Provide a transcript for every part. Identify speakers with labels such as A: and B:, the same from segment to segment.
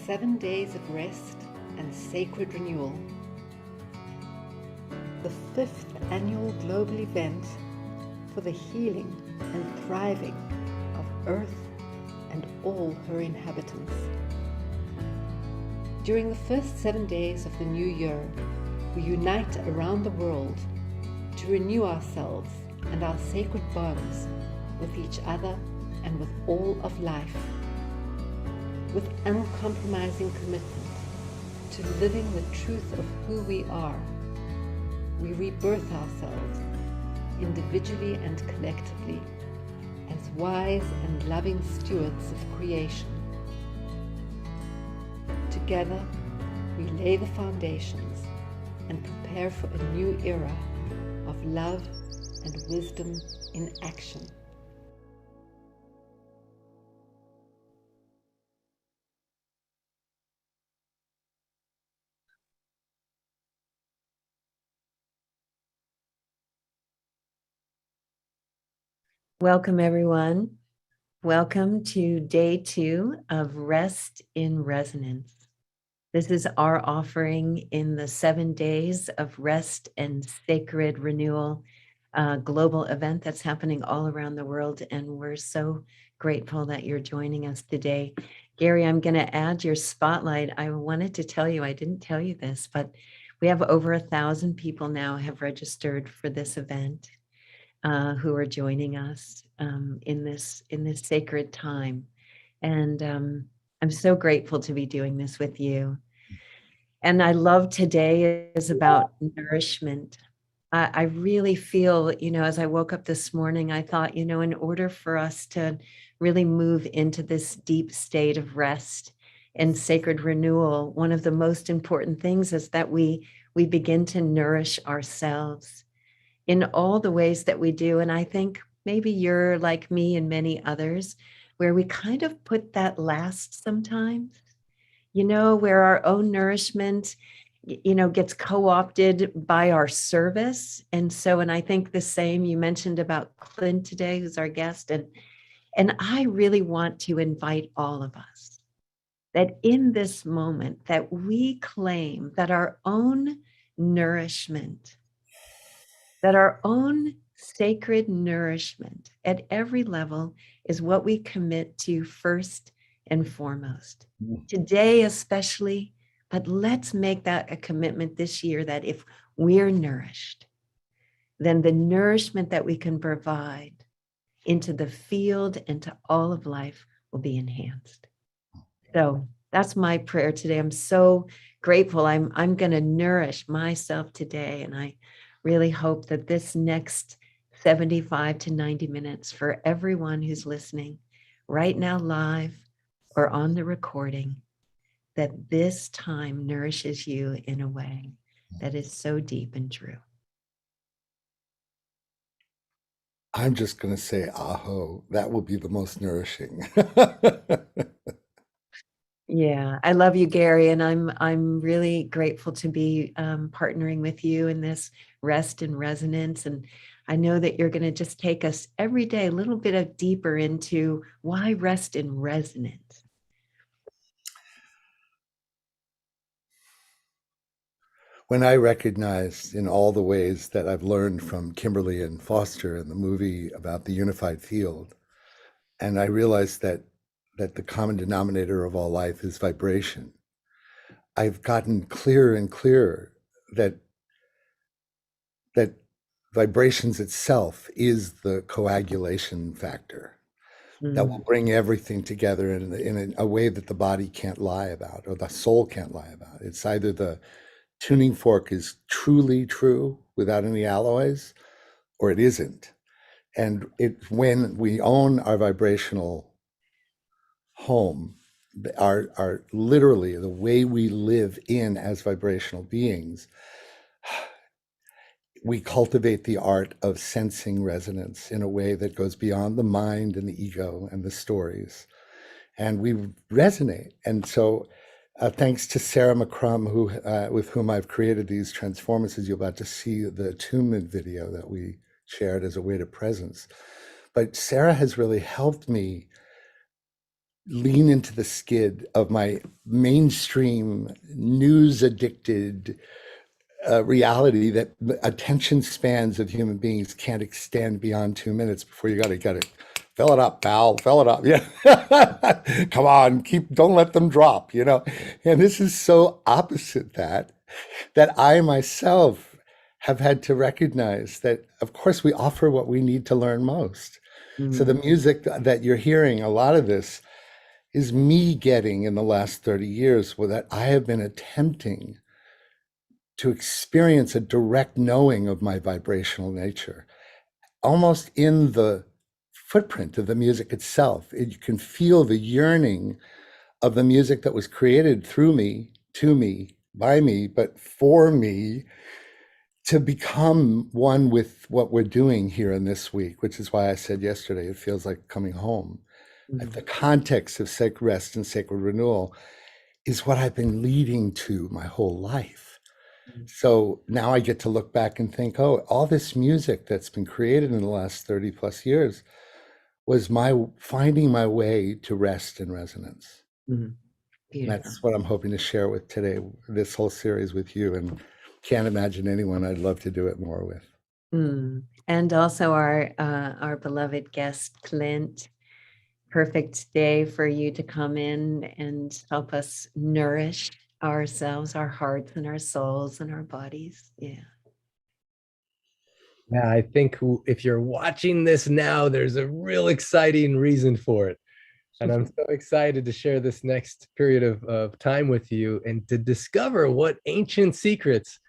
A: 7 days of rest and sacred renewal. The 5th annual global event for the healing and thriving of Earth and all her inhabitants. During the first 7 days of the new year, we unite around the world to renew ourselves and our sacred bonds with each other and with all of life, with uncompromising commitment to living the truth of who we are. We rebirth ourselves, individually and collectively, as wise and loving stewards of creation. Together, we lay the foundations and prepare for a new era of love and wisdom in action.
B: Welcome, everyone. Welcome to day 2 of Rest in Resonance. This is our offering in the 7 days of rest and sacred renewal global event that's happening all around the world. And we're so grateful that you're joining us today. Gary, I'm going to add your spotlight. I wanted to tell you, I didn't tell you this, but we have over 1,000 people now have registered for this event. Who are joining us in this sacred time. And I'm so grateful to be doing this with you. And I love today is about nourishment. I really feel, as I woke up this morning, I thought, in order for us to really move into this deep state of rest and sacred renewal, one of the most important things is that we begin to nourish ourselves in all the ways that we do. And I think maybe you're like me and many others, where we kind of put that last sometimes, where our own nourishment, gets co-opted by our service. And I think the same, you mentioned about Clint today, who's our guest. And I really want to invite all of us that in this moment that we claim that our own nourishment, that our own sacred nourishment at every level is what we commit to first and foremost. Today especially, but let's make that a commitment this year that if we're nourished, then the nourishment that we can provide into the field and to all of life will be enhanced. So that's my prayer today. I'm so grateful. I'm going to nourish myself today, and I really hope that this next 75 to 90 minutes for everyone who's listening right now live or on the recording, that this time nourishes you in a way that is so deep and true.
C: I'm just going to say, aho, that will be the most nourishing.
B: Yeah, I love you, Gary, and I'm really grateful to be partnering with you in this rest and resonance. And I know that you're going to just take us every day a little bit of deeper into why rest and resonance.
C: When I recognized in all the ways that I've learned from Kimberly and Foster in the movie about the unified field, and I realized that the common denominator of all life is vibration, I've gotten clearer and clearer that vibrations itself is the coagulation factor that will bring everything together in a way that the body can't lie about, or the soul can't lie about. It's either the tuning fork is truly true without any alloys, or it isn't. And when we own our vibrational home, our literally the way we live in as vibrational beings, we cultivate the art of sensing resonance in a way that goes beyond the mind and the ego and the stories. And we resonate. And so thanks to Sarah McCrum, with whom I've created these transformances, you're about to see the attunement video that we shared as a way to presence. But Sarah has really helped me lean into the skid of my mainstream news addicted reality that attention spans of human beings can't extend beyond 2 minutes before you gotta fill it up, pal, fill it up. Yeah. Come on, don't let them drop, you know? And this is so opposite that I myself have had to recognize that, of course, we offer what we need to learn most. So the music that you're hearing, a lot of this is me getting in the last 30 years where that I have been attempting to experience a direct knowing of my vibrational nature, almost in the footprint of the music itself. You can feel the yearning of the music that was created through me, to me, by me, but for me, to become one with what we're doing here in this week, which is why I said yesterday, it feels like coming home. The context of sacred rest and sacred renewal is what I've been leading to my whole life. So now I get to look back and think, oh, all this music that's been created in the last 30 plus years was my finding my way to rest and resonance. That's what I'm hoping to share with today, this whole series with you, and can't imagine anyone I'd love to do it more with.
B: And also our beloved guest, Clint. Perfect day for you to come in and help us nourish ourselves, our hearts and our souls and our bodies. Yeah.
D: Yeah, I think if you're watching this now, there's a real exciting reason for it. And I'm so excited to share this next period of time with you and to discover what ancient secrets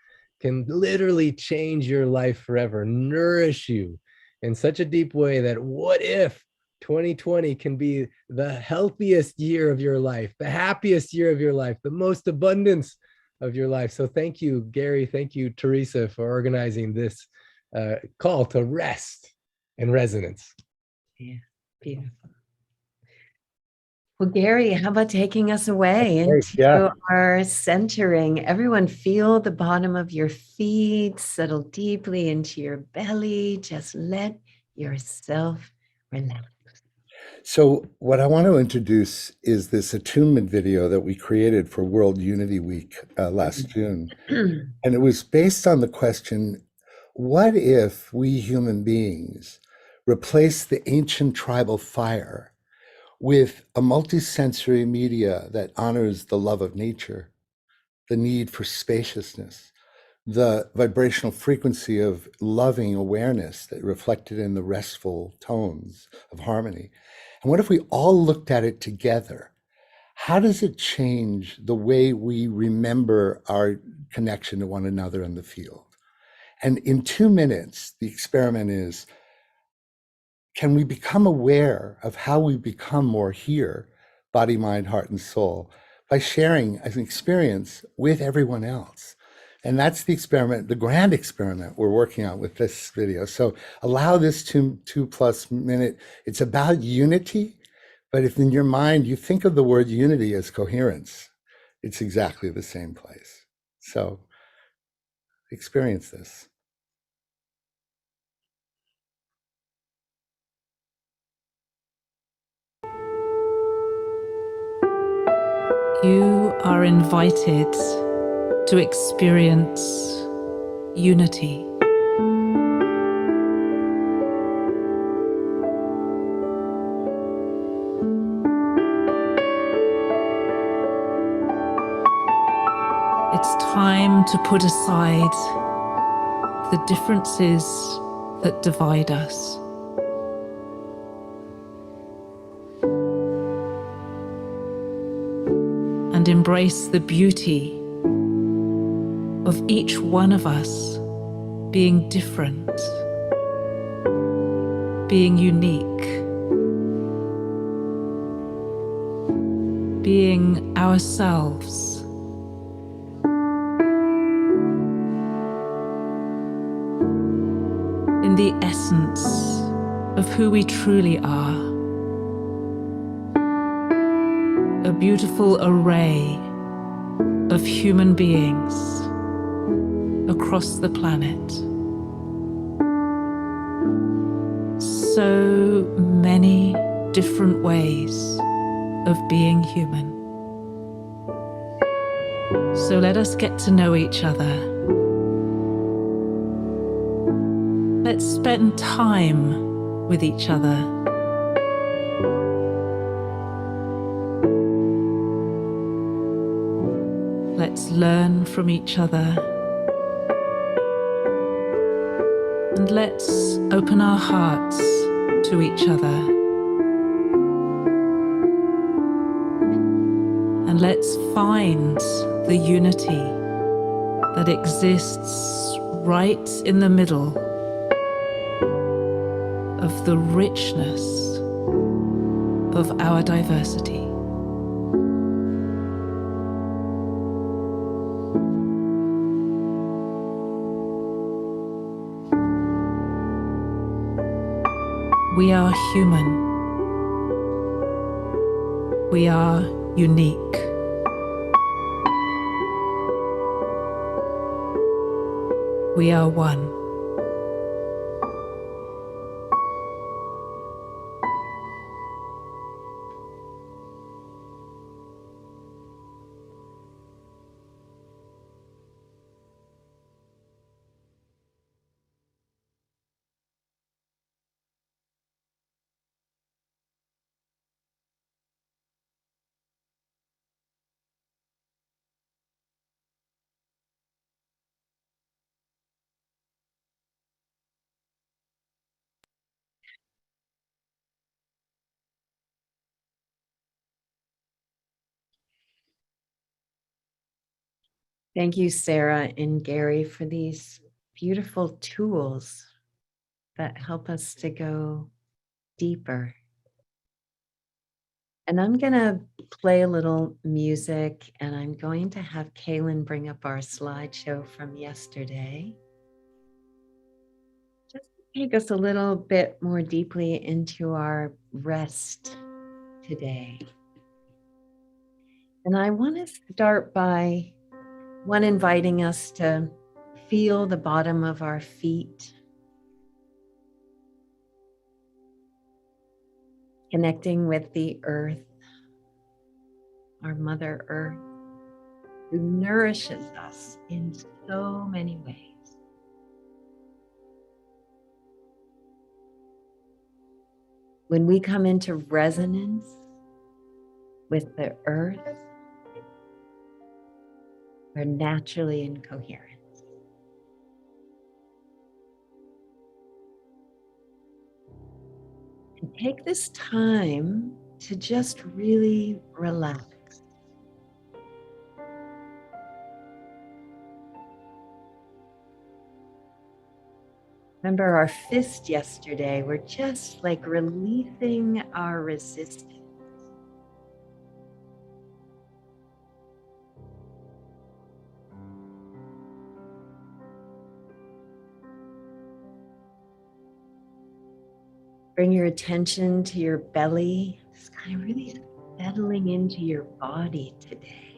D: can literally change your life forever, nourish you in such a deep way that what if 2020 can be the healthiest year of your life, the happiest year of your life, the most abundance of your life. So thank you, Gary. Thank you, Teresa, for organizing this call to rest and resonance.
B: Yeah, beautiful. Well, Gary, how about taking us away into our centering? Everyone feel the bottom of your feet, settle deeply into your belly. Just let yourself relax.
C: So what I want to introduce is this attunement video that we created for World Unity Week last June. And it was based on the question, what if we human beings replace the ancient tribal fire with a multisensory media that honors the love of nature, the need for spaciousness, the vibrational frequency of loving awareness that reflected in the restful tones of harmony? And what if we all looked at it together? How does it change the way we remember our connection to one another in the field? And in 2 minutes, the experiment is, can we become aware of how we become more here, body, mind, heart, and soul, by sharing an experience with everyone else? And that's the experiment, the grand experiment we're working on with this video. So allow this 2+ minute. It's about unity, but if in your mind you think of the word unity as coherence, it's exactly the same place. So experience this.
E: You are invited to experience unity. It's time to put aside the differences that divide us. And embrace the beauty of each one of us being different, being unique, being ourselves. In the essence of who we truly are. A beautiful array of human beings across the planet. So many different ways of being human. So let us get to know each other. Let's spend time with each other. Let's learn from each other. And let's open our hearts to each other. And let's find the unity that exists right in the middle of the richness of our diversity. We are human. We are unique. We are one.
B: Thank you, Sarah and Gary, for these beautiful tools that help us to go deeper. And I'm going to play a little music, and I'm going to have Kaylin bring up our slideshow from yesterday. Just to take us a little bit more deeply into our rest today. And I want to start by inviting us to feel the bottom of our feet, connecting with the earth, our Mother Earth, who nourishes us in so many ways. When we come into resonance with the earth, we're naturally in coherence. And take this time to just really relax. Remember our fist yesterday, we're just like releasing our resistance. Bring your attention to your belly, just kind of really settling into your body today.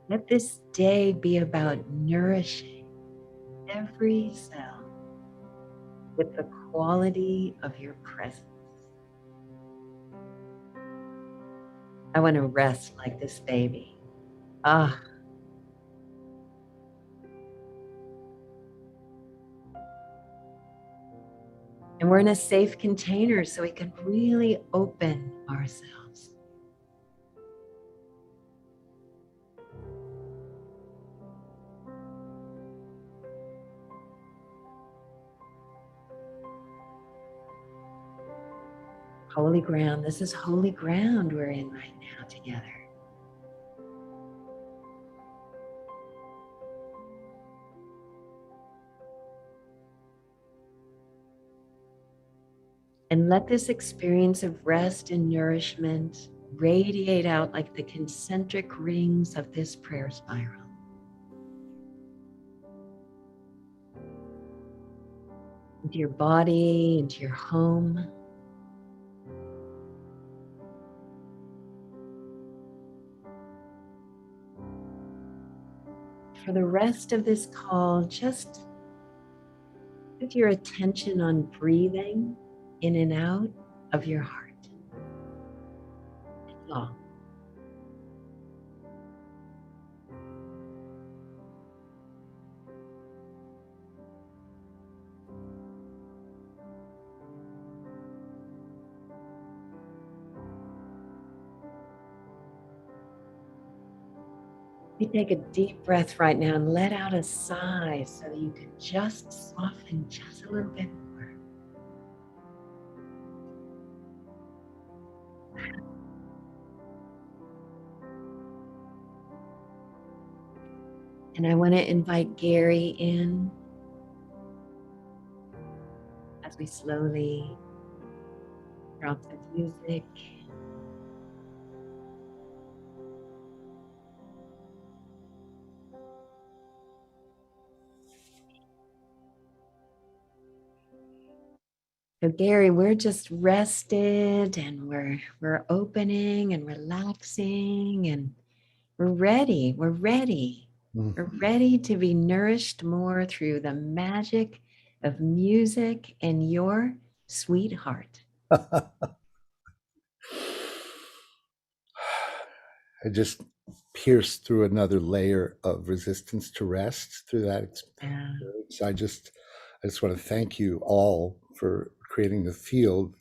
B: Let this day be about nourishing every cell with the quality of your presence. I want to rest like this baby. Ah. And we're in a safe container so we can really open ourselves. Holy ground. This is holy ground we're in right now together. And let this experience of rest and nourishment radiate out like the concentric rings of this prayer spiral. Into your body, into your home. For the rest of this call, just put your attention on breathing in and out of your heart. That's all. You take a deep breath right now and let out a sigh so that you can just soften just a little bit more. And I want to invite Gary in as we slowly drop the music. So Gary, we're just rested and we're opening and relaxing and we're ready. We're ready. We're ready to be nourished more through the magic of music and your sweetheart.
C: I just pierced through another layer of resistance to rest through that experience. I just want to thank you all for creating the field,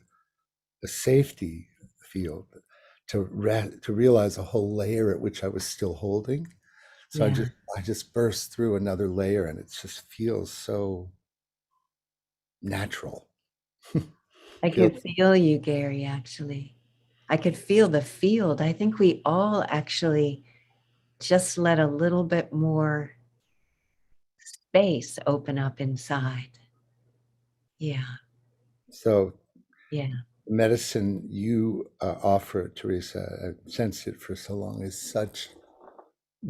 C: the safety field, to realize a whole layer at which I was still holding. So I just burst through another layer, and it just feels so natural.
B: I could feel you, Gary, actually. I could feel the field. I think we all actually just let a little bit more space open up inside. Yeah.
C: So
B: yeah.
C: medicine you offer, Teresa, I've sensed it for so long, is such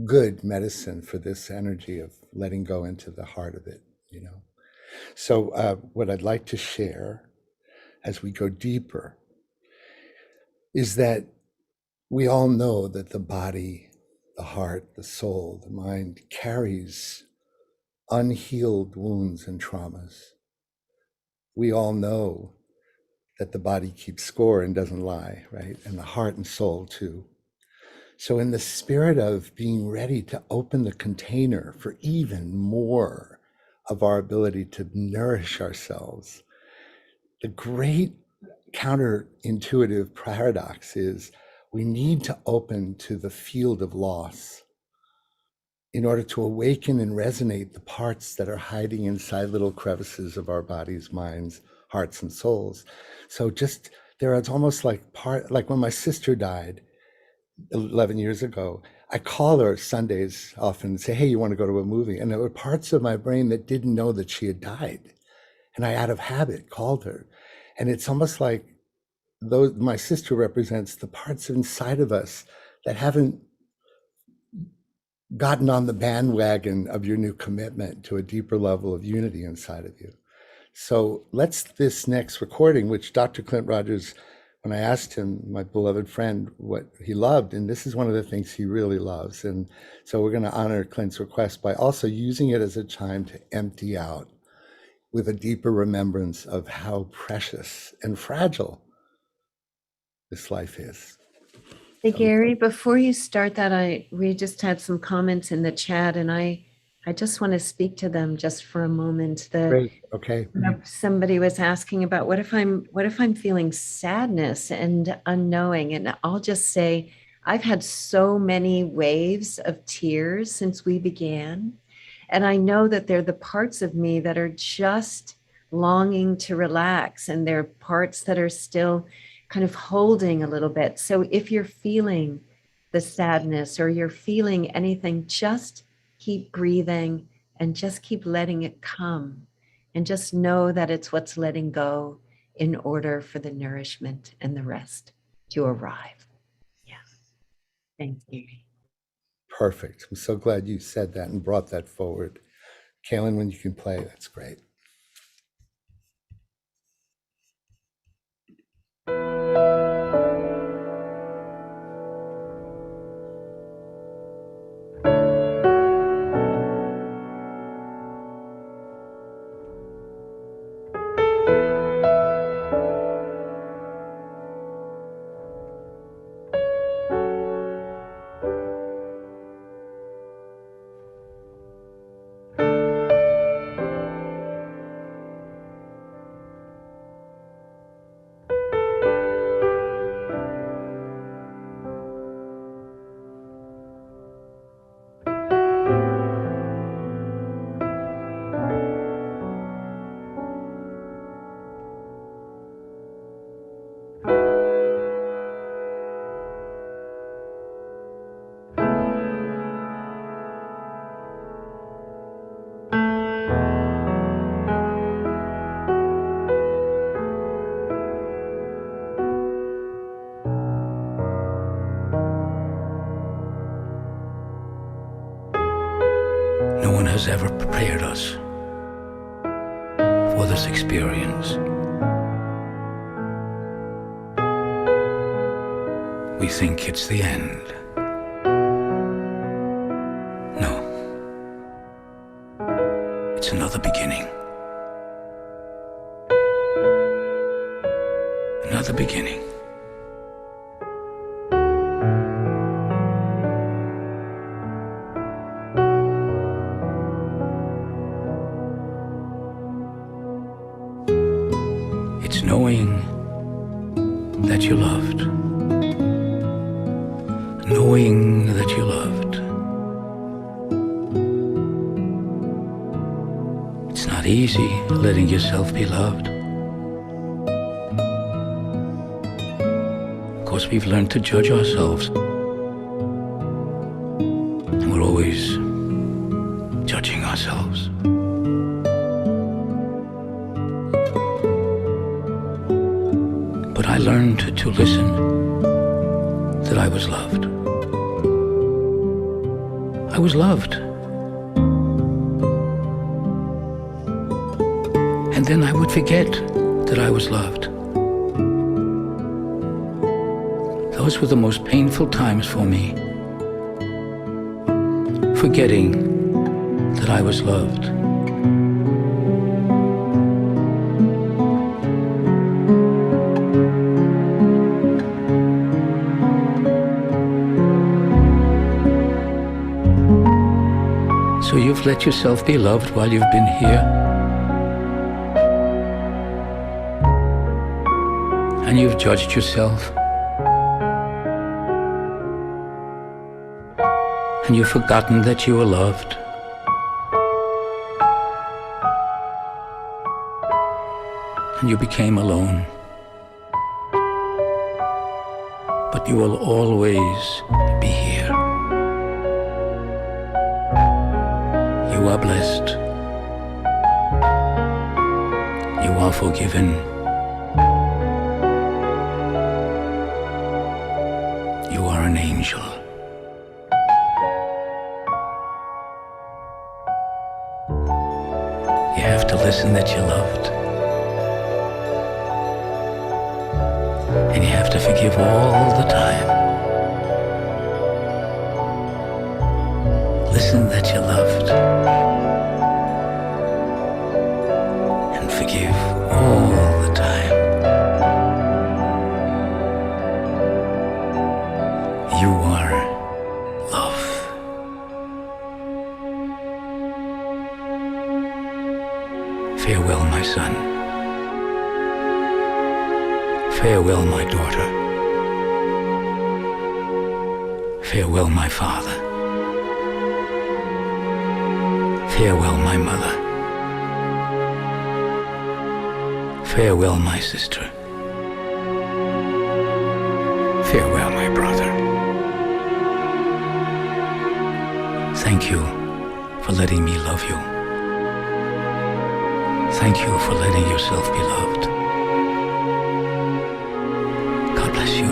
C: good medicine for this energy of letting go into the heart of it, you know. So what I'd like to share as we go deeper is that we all know that the body, the heart, the soul, the mind carries unhealed wounds and traumas. We all know that the body keeps score and doesn't lie, right? And the heart and soul too. So in the spirit of being ready to open the container for even more of our ability to nourish ourselves, the great counterintuitive paradox is we need to open to the field of loss in order to awaken and resonate the parts that are hiding inside little crevices of our bodies, minds, hearts, and souls. So just there, it's almost like like when my sister died 11 years ago, I call her Sundays often and say, hey, you want to go to a movie? And there were parts of my brain that didn't know that she had died. And I, out of habit, called her. And it's almost like my sister represents the parts inside of us that haven't gotten on the bandwagon of your new commitment to a deeper level of unity inside of you. So this next recording, which Dr. Clint Rogers, when I asked him, my beloved friend, what he loved, and this is one of the things he really loves. And so we're going to honor Clint's request by also using it as a time to empty out with a deeper remembrance of how precious and fragile this life is.
B: Hey, Gary, before you start that, we just had some comments in the chat, and I just want to speak to them just for a moment.
C: Great. Okay.
B: Somebody was asking about what if I'm feeling sadness and unknowing, and I'll just say I've had so many waves of tears since we began, and I know that they're the parts of me that are just longing to relax, and they're parts that are still kind of holding a little bit. So if you're feeling the sadness or you're feeling anything, just keep breathing and just keep letting it come. And just know that it's what's letting go in order for the nourishment and the rest to arrive. Yeah. Thanks, Gary.
C: Perfect. I'm so glad you said that and brought that forward. Kaylin, when you can play, that's great.
F: has ever prepared us for this experience. We think it's the end. No. It's another beginning. Another beginning. It's knowing that you're loved. Knowing that you're loved. It's not easy letting yourself be loved. Of course, we've learned to judge ourselves. And we're always judging ourselves. But I learned to listen, that I was loved. I was loved. And then I would forget that I was loved. Those were the most painful times for me. Forgetting that I was loved. So you've let yourself be loved while you've been here. And you've judged yourself. And you've forgotten that you were loved. And you became alone. But you will always be here. You are blessed. You are forgiven. You are an angel. You have to listen that you're loved. And you have to forgive all the time. Listen that you're loved. And forgive all the time. You are love. Farewell, my son. Farewell, my daughter. Farewell, my father. Farewell, my mother. Farewell, my sister. Farewell, my brother. Thank you for letting me love you. Thank you for letting yourself be loved. God bless you.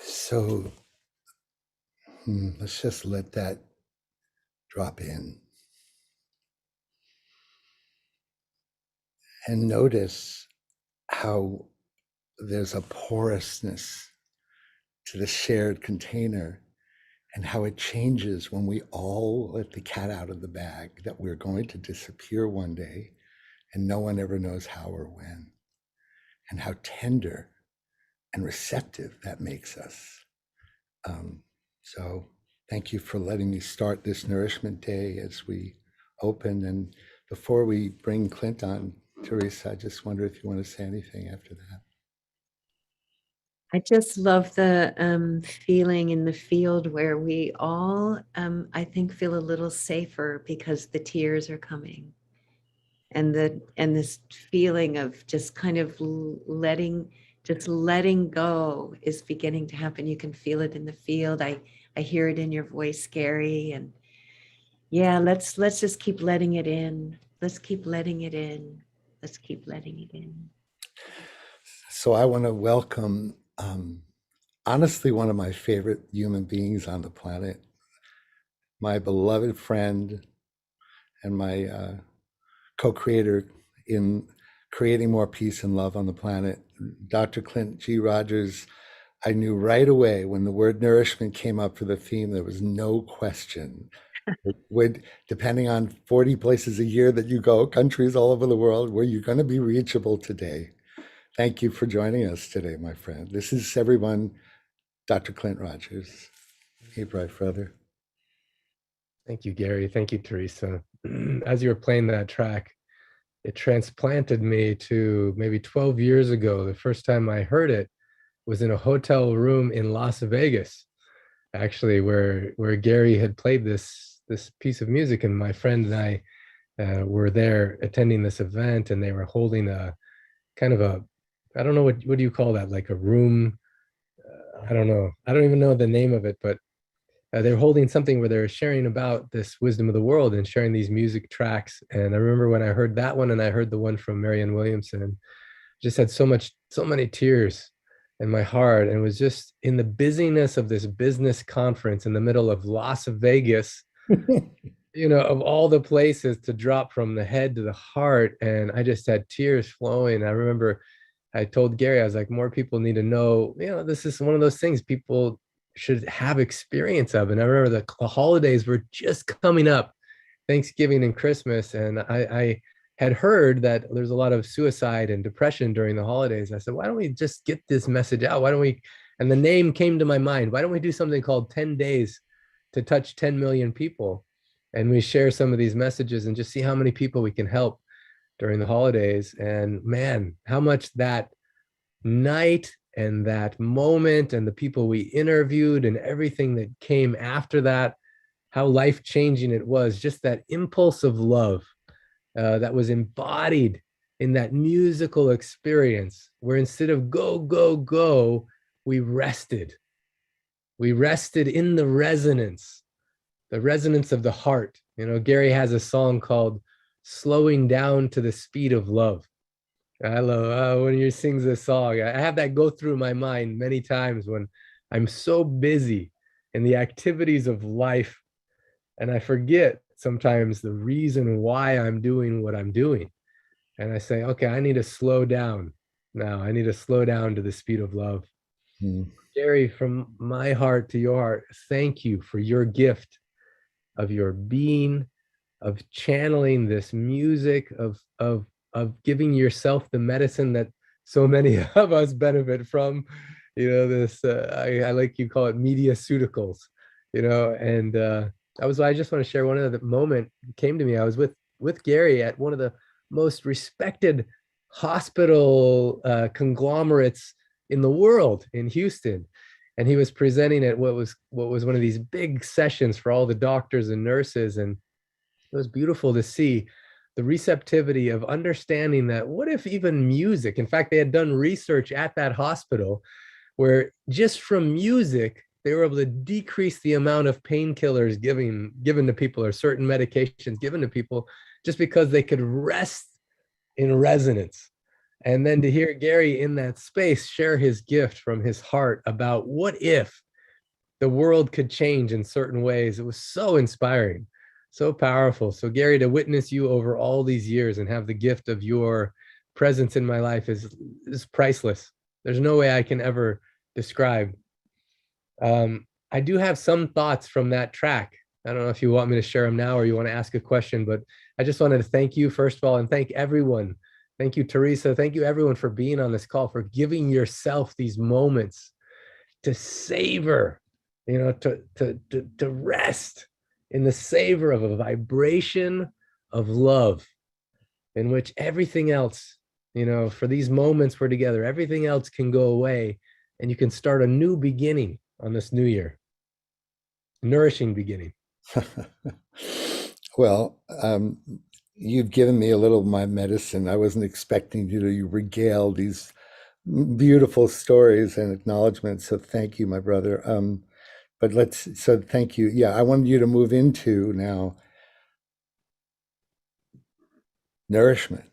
C: So let's just let that drop in. And notice how there's a porousness to the shared container, and how it changes when we all let the cat out of the bag, that we're going to disappear one day and no one ever knows how or when, and how tender and receptive that makes us. So thank you for letting me start this Nourishment Day as we open. And before we bring Clint on, Teresa, I just wonder if you want to say anything after that.
B: I just love the feeling in the field where we all, I think, feel a little safer because the tears are coming, and this feeling of just kind of letting go is beginning to happen. You can feel it in the field. I hear it in your voice, Gary, and yeah, let's just keep letting it in. Let's keep letting it in. Let's keep letting it in.
C: So I want to welcome, honestly, one of my favorite human beings on the planet, my beloved friend and my co-creator in creating more peace and love on the planet, Dr. Clint G. Rogers. I knew right away when the word nourishment came up for the theme, there was no question. It would, depending on 40 places a year that you go, countries all over the world, where you're going to be reachable today. Thank you for joining us today, my friend. This is everyone, Dr. Clint Rogers. Hey, bright brother.
D: Thank you, Gary. Thank you, Teresa. As you were playing that track, it transplanted me to maybe 12 years ago. The first time I heard it was in a hotel room in Las Vegas, actually, where Gary had played this piece of music, and my friend and I were there attending this event, and they were holding a kind of a, I don't know, what do you call that? Like a room, I don't know. I don't even know the name of it, but they're holding something where they're sharing about this wisdom of the world and sharing these music tracks. And I remember when I heard that one and I heard the one from Marianne Williamson, just had so many tears in my heart, and was just in the busyness of this business conference in the middle of Las Vegas, you know, of all the places to drop from the head to the heart. And I just had tears flowing. I remember I told Gary, I was like, more people need to know, you know, this is one of those things people should have experience of. And I remember the holidays were just coming up, Thanksgiving and Christmas. And I had heard that there's a lot of suicide and depression during the holidays. I said, why don't we just get this message out? Why don't we, and the name came to my mind, why don't we do something called 10 days to touch 10 million people? And we share some of these messages and just see how many people we can help during the holidays. And man, how much that night and that moment and the people we interviewed and everything that came after that, how life-changing it was. Just that impulse of love that was embodied in that musical experience, where instead of go, go, go, we rested. We rested in the resonance of the heart. You know, Gary has a song called Slowing Down to the Speed of Love. I love when he sings this song. I have that go through my mind many times when I'm so busy in the activities of life, and I forget sometimes the reason why I'm doing what I'm doing. And I say, okay, I need to slow down now. I need to slow down to the speed of love. Gary, from my heart to your heart, thank you for your gift of your being, of channeling this music, of giving yourself the medicine that so many of us benefit from, you know, this, I like you call it mediaceuticals, you know. And I just want to share one of the moment came to me. I was with Gary at one of the most respected hospital conglomerates in the world in Houston. And he was presenting at what was one of these big sessions for all the doctors and nurses. And it was beautiful to see the receptivity of understanding that what if even music, in fact, they had done research at that hospital where just from music, they were able to decrease the amount of painkillers given to people, or certain medications given to people, just because they could rest in resonance. And then to hear Gary in that space share his gift from his heart about what if the world could change in certain ways, it was so inspiring. So powerful. So Gary, to witness you over all these years and have the gift of your presence in my life is priceless. There's no way I can ever describe. I I do have some thoughts from that track. I don't know if you want me to share them now or you want to ask a question, but I just wanted to thank you, first of all, and thank everyone. Thank you, Teresa. Thank you, everyone, for being on this call, for giving yourself these moments to savor, to rest in the savor of a vibration of love in which everything else, for these moments we're together, everything else can go away and you can start a new beginning on this new year. Nourishing beginning.
C: Well, you've given me a little of my medicine. I wasn't expecting you to regale these beautiful stories and acknowledgments. So thank you, my brother. So thank you. Yeah, I wanted you to move into now nourishment,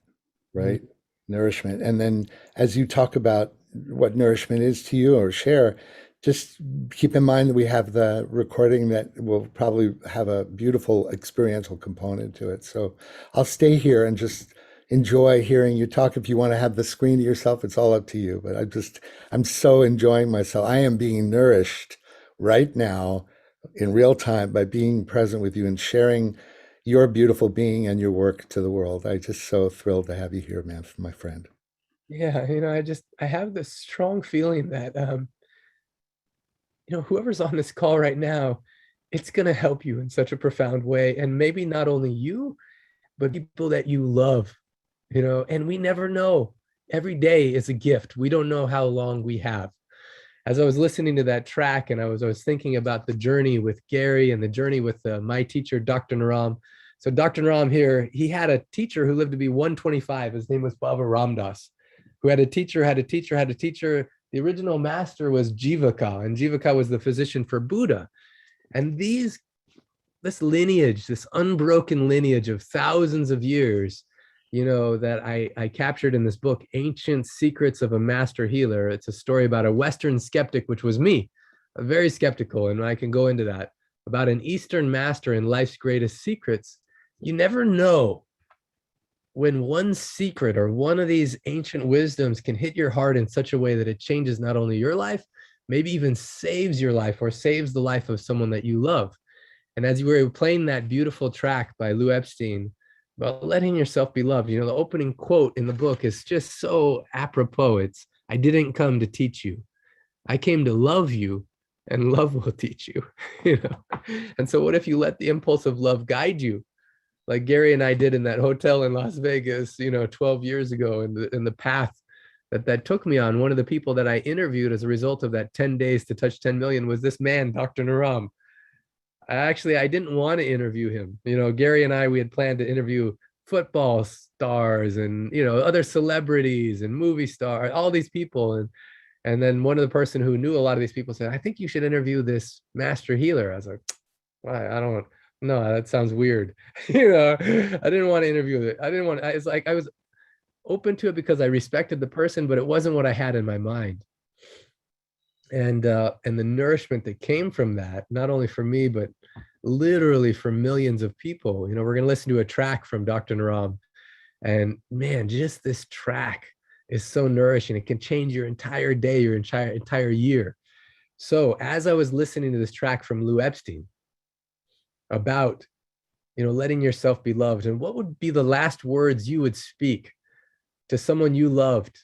C: right? Mm-hmm. Nourishment. And then as you talk about what nourishment is to you or share, just keep in mind that we have the recording that will probably have a beautiful experiential component to it. So I'll stay here and just enjoy hearing you talk. If you want to have the screen to yourself, it's all up to you. But I'm so enjoying myself. I am being nourished right now in real time by being present with you and sharing your beautiful being and your work to the world. I'm just so thrilled to have you here, man, my friend.
D: Yeah, I have this strong feeling that whoever's on this call right now, it's going to help you in such a profound way. And maybe not only you, but people that you love, and we never know. Every day is a gift. We don't know how long we have. As I was listening to that track and I was thinking about the journey with Gary and the journey with my teacher, Dr. Naram. So Dr. Naram here, he had a teacher who lived to be 125. His name was Baba Ramdas, who had a teacher. The original master was Jivaka, and Jivaka was the physician for Buddha. And this lineage, this unbroken lineage of thousands of years, that I captured in this book, Ancient Secrets of a Master Healer. It's a story about a Western skeptic, which was me, very skeptical, and I can go into that, about an Eastern master in life's greatest secrets. You never know when one secret or one of these ancient wisdoms can hit your heart in such a way that it changes not only your life, maybe even saves your life or saves the life of someone that you love. And as you were playing that beautiful track by Lou Epstein about letting yourself be loved, the opening quote in the book is just so apropos. It's, "I didn't come to teach you. I came to love you, and love will teach you." And so what if you let the impulse of love guide you? Like Gary and I did in that hotel in Las Vegas, 12 years ago, in the path that took me on. One of the people that I interviewed as a result of that 10 days to touch 10 million was this man, Dr. Naram. I didn't want to interview him. Gary and I, we had planned to interview football stars and, other celebrities and movie stars, all these people. And then one of the person who knew a lot of these people said, "I think you should interview this master healer." I was like, no, that sounds weird. I didn't want to interview it. It's like I was open to it because I respected the person, but it wasn't what I had in my mind. And the nourishment that came from that, not only for me, but literally for millions of people. We're going to listen to a track from Dr. Naram. And man, just this track is so nourishing. It can change your entire day, your entire year. So as I was listening to this track from Lou Epstein about, letting yourself be loved, and what would be the last words you would speak to someone you loved,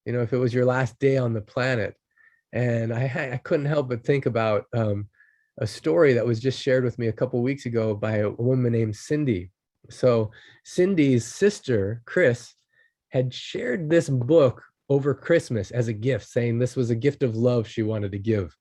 D: if it was your last day on the planet. And I couldn't help but think about a story that was just shared with me a couple of weeks ago by a woman named Cindy. So Cindy's sister, Chris, had shared this book over Christmas as a gift, saying this was a gift of love she wanted to give.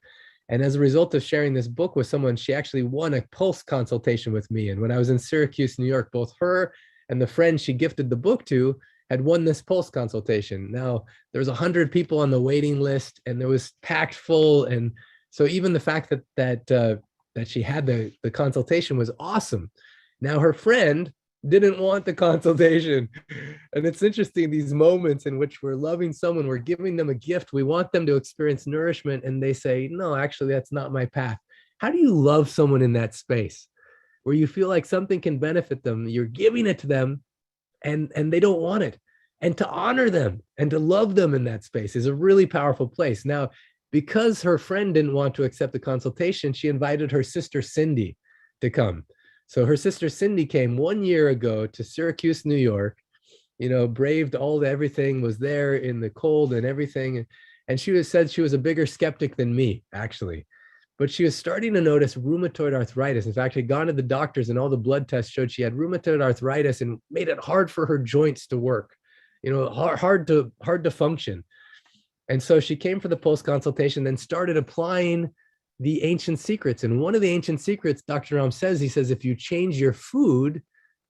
D: And as a result of sharing this book with someone, she actually won a pulse consultation with me. And when I was in Syracuse, New York, both her and the friend she gifted the book to had won this pulse consultation. Now, there was 100 people on the waiting list, and there was packed full. And so even the fact that she had the consultation was awesome. Now, her friend didn't want the consultation. And it's interesting, these moments in which we're loving someone, we're giving them a gift, we want them to experience nourishment, and they say, "No, actually, that's not my path." How do you love someone in that space where you feel like something can benefit them, you're giving it to them, and they don't want it? And to honor them and to love them in that space is a really powerful place. Now, Because her friend didn't want to accept the consultation, she invited her sister Cindy to come. So her sister Cindy came 1 year ago to Syracuse, New York, braved everything, was there in the cold and everything. And said she was a bigger skeptic than me, actually. But she was starting to notice rheumatoid arthritis. In fact, had gone to the doctors and all the blood tests showed she had rheumatoid arthritis and made it hard for her joints to work, hard to function. And so she came for the post consultation, then started applying the ancient secrets. And one of the ancient secrets, Dr. Ram says, he says, if you change your food,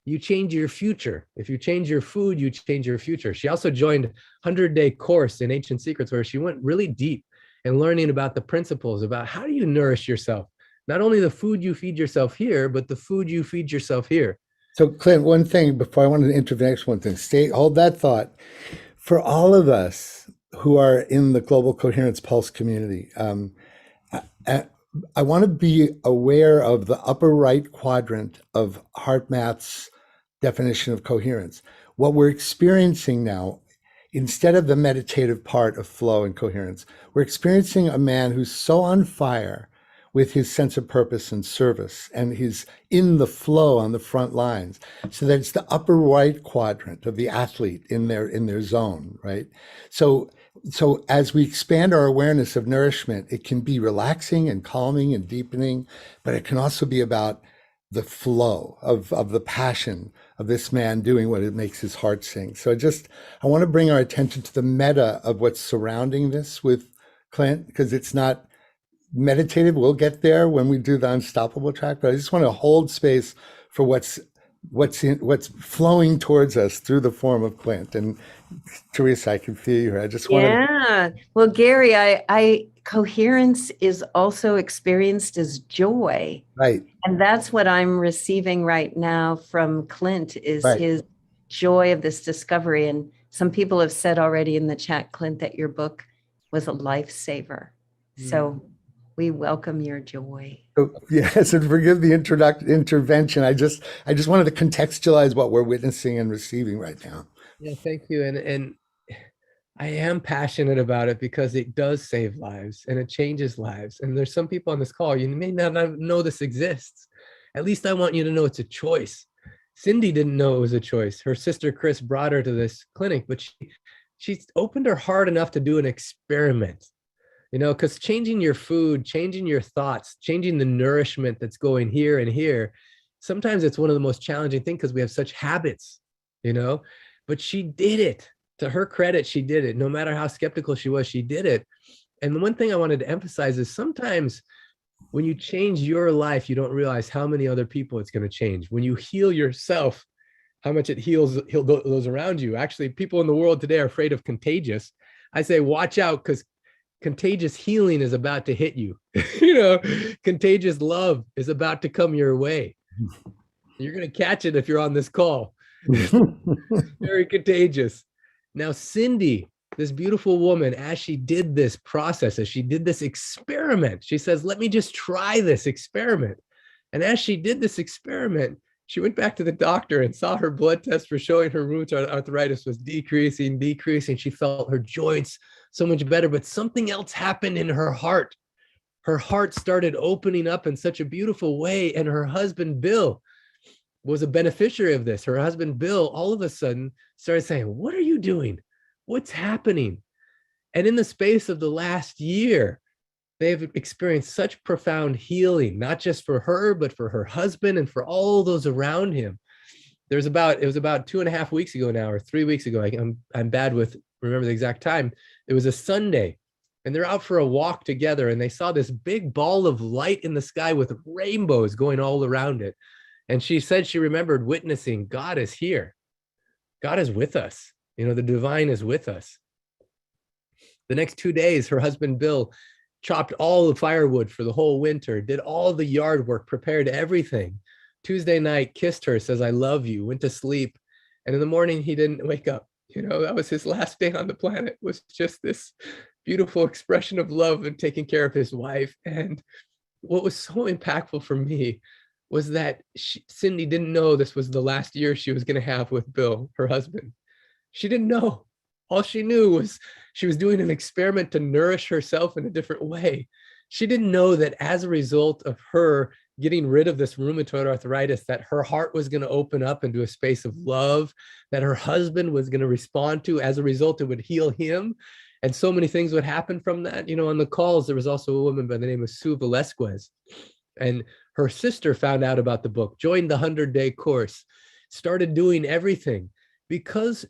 D: you change your future. If you change your food, you change your future. She also joined a 100-day course in ancient secrets where she went really deep and learning about the principles about how do you nourish yourself, not only the food you feed yourself here, but the food you feed yourself here.
C: So Clint, one thing before I want to intervene, one thing, hold that thought. For all of us who are in the Global Coherence Pulse community, I want to be aware of the upper right quadrant of HeartMath's definition of coherence. What we're experiencing now, instead of the meditative part of flow and coherence, we're experiencing a man who's so on fire with his sense of purpose and service, and he's in the flow on the front lines, so that it's the upper right quadrant of the athlete in their zone, right? So as we expand our awareness of nourishment, it can be relaxing and calming and deepening, but it can also be about the flow of the passion of this man doing what it makes his heart sing. So I want to bring our attention to the meta of what's surrounding this with Clint, because it's not meditative. We'll get there when we do the unstoppable track, but I just want to hold space for what's flowing towards us through the form of Clint. And Teresa, I can feel you here. I just want
B: to. Well, Gary, I coherence is also experienced as joy.
C: Right.
B: And that's what I'm receiving right now from Clint is his joy of this discovery. And some people have said already in the chat, Clint, that your book was a lifesaver. So we welcome your joy.
C: So, yes, and forgive the intervention. I just wanted to contextualize what we're witnessing and receiving right now.
D: Yeah, thank you. And I am passionate about it because it does save lives and it changes lives. And there's some people on this call, you may not know this exists. At least I want you to know it's a choice. Cindy didn't know it was a choice. Her sister Chris brought her to this clinic, but she opened her heart enough to do an experiment. Because changing your food, changing your thoughts, changing the nourishment that's going here and here, sometimes it's one of the most challenging things because we have such habits, but she did it. To her credit, she did it. No matter how skeptical she was, she did it. And the one thing I wanted to emphasize is sometimes when you change your life, you don't realize how many other people it's going to change. When you heal yourself, how much it heals those around you. Actually, people in the world today are afraid of contagious. I say, watch out, because contagious healing is about to hit you. Contagious love is about to come your way. You're going to catch it if you're on this call. Very contagious. Now, Cindy, this beautiful woman, as she did this process, as she did this experiment, she says, let me just try this experiment. And as she did this experiment, she went back to the doctor and saw her blood test for showing her rheumatoid arthritis was decreasing. She felt her joints so much better, but something else happened in her heart. Her heart started opening up in such a beautiful way. And her husband, Bill, was a beneficiary of this. Her husband, Bill, all of a sudden started saying, what are you doing? What's happening? And in the space of the last year, they've experienced such profound healing, not just for her, but for her husband and for all those around him. It was about 2.5 weeks ago now, or 3 weeks ago. I'm bad with remember the exact time. It was a Sunday, and they're out for a walk together, and they saw this big ball of light in the sky with rainbows going all around it. And she said she remembered witnessing, God is here. God is with us. The divine is with us. The next 2 days, her husband, Bill, chopped all the firewood for the whole winter, did all the yard work, prepared everything. Tuesday night, kissed her, says, I love you, went to sleep. And in the morning, he didn't wake up. That was his last day on the planet, was just this beautiful expression of love and taking care of his wife. And what was so impactful for me was that Cindy didn't know this was the last year she was going to have with Bill, her husband. She didn't know. All she knew was she was doing an experiment to nourish herself in a different way. She didn't know that as a result of her getting rid of this rheumatoid arthritis, that her heart was going to open up into a space of love, that her husband was going to respond to. As a result, it would heal him. And so many things would happen from that. You know, on the calls, there was also a woman by the name of Sue Velasquez. And her sister found out about the book, joined the 100-day course, started doing everything. Because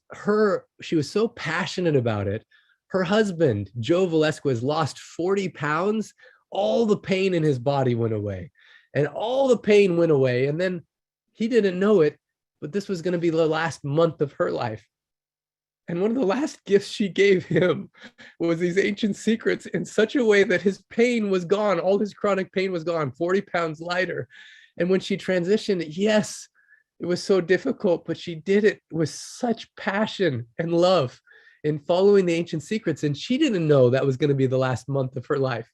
D: she was so passionate about it, her husband, Joe Velasquez, lost 40 pounds. All the pain in his body went away. And all the pain went away. And then he didn't know it, but this was going to be the last month of her life. And one of the last gifts she gave him was these ancient secrets in such a way that his pain was gone. All his chronic pain was gone, 40 pounds lighter. And when she transitioned, yes, it was so difficult, but she did it with such passion and love in following the ancient secrets. And she didn't know that was going to be the last month of her life.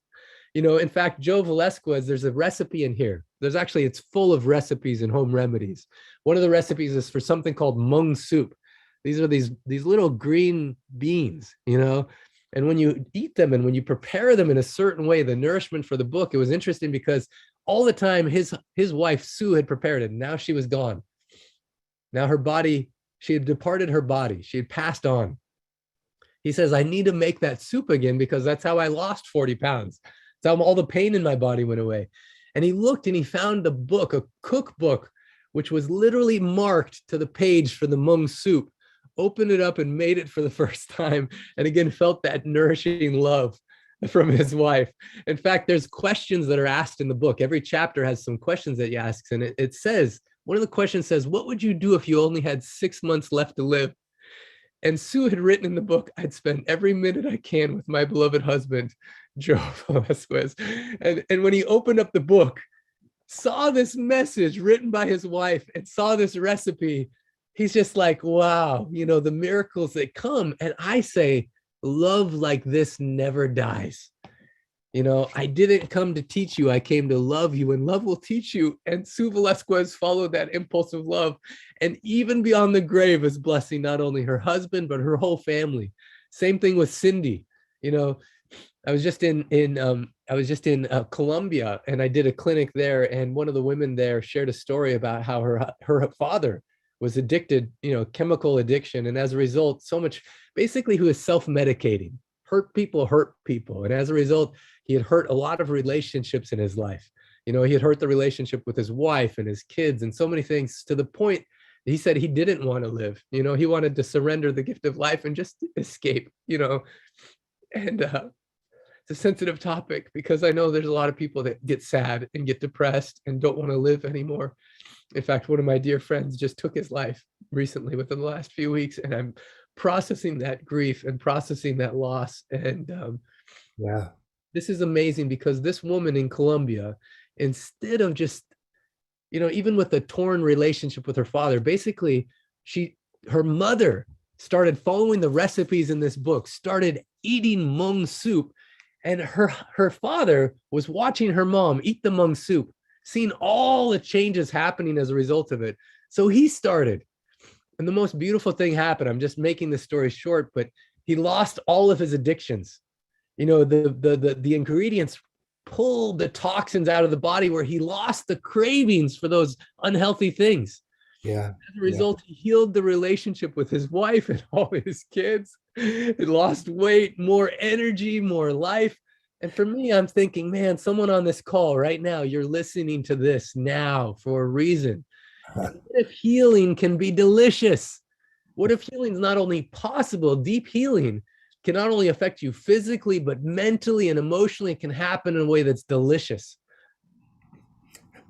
D: You know, in fact, Joe Velasquez, there's a recipe in here. It's full of recipes and home remedies. One of the recipes is for something called mung soup. These are these little green beans, you know, and when you eat them and when you prepare them in a certain way, the nourishment for the book, it was interesting because all the time his wife, Sue, had prepared it. And now she was gone. Now her body, she had departed her body. She had passed on. He says, I need to make that soup again because that's how I lost 40 pounds. That's how all the pain in my body went away. And he looked and he found a book, a cookbook, which was literally marked to the page for the mung soup. Opened it up and made it for the first time. And again, felt that nourishing love from his wife. In fact, there's questions that are asked in the book. Every chapter has some questions that he asks. And it says, one of the questions says, what would you do if you only had 6 months left to live? And Sue had written in the book, I'd spend every minute I can with my beloved husband, Joe Velasquez. And when he opened up the book, saw this message written by his wife and saw this recipe, he's just like, wow, you know, the miracles that come. And I say, love like this never dies. You know, I didn't come to teach you. I came to love you, and love will teach you. And Sue Velasquez followed that impulse of love. And even beyond the grave is blessing not only her husband, but her whole family. Same thing with Cindy. You know, I was just in Colombia, and I did a clinic there. And one of the women there shared a story about how her father was addicted, you know, chemical addiction. And as a result, so much, basically, he was self-medicating. Hurt people. And as a result, he had hurt a lot of relationships in his life. You know, he had hurt the relationship with his wife and his kids and so many things, to the point he said he didn't want to live. You know, he wanted to surrender the gift of life and just escape, you know. And it's a sensitive topic because I know there's a lot of people that get sad and get depressed and don't want to live anymore. In fact, one of my dear friends just took his life recently within the last few weeks, and I'm processing that grief and processing that loss. And
C: Yeah.
D: this is amazing because this woman in Colombia, instead of just, you know, even with a torn relationship with her father, basically her mother started following the recipes in this book, started eating mung soup, and her father was watching her mom eat the mung soup, seeing all the changes happening as a result of it. So he started. And the most beautiful thing happened. I'm just making the story short, but he lost all of his addictions. You know, the ingredients pulled the toxins out of the body, where he lost the cravings for those unhealthy things.
C: Yeah.
D: As a result, he healed the relationship with his wife and all his kids. He lost weight, more energy, more life. And for me, I'm thinking, man, someone on this call right now, you're listening to this now for a reason. What if healing can be delicious? What if healing is not only possible, deep healing can not only affect you physically, but mentally and emotionally, it can happen in a way that's delicious.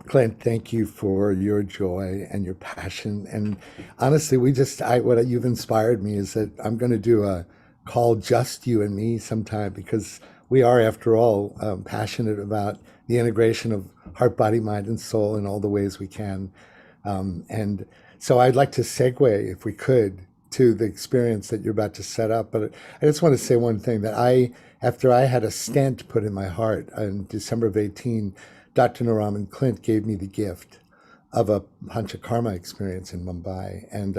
C: Clint, thank you for your joy and your passion. And honestly, what you've inspired me is that I'm going to do a call just you and me sometime, because we are, after all, passionate about the integration of heart, body, mind, and soul in all the ways we can. And so I'd like to segue, if we could, to the experience that you're about to set up. But I just want to say one thing, that after I had a stent put in my heart in December of 18, Dr. Naraman Clint gave me the gift of a Panchakarma experience in Mumbai. And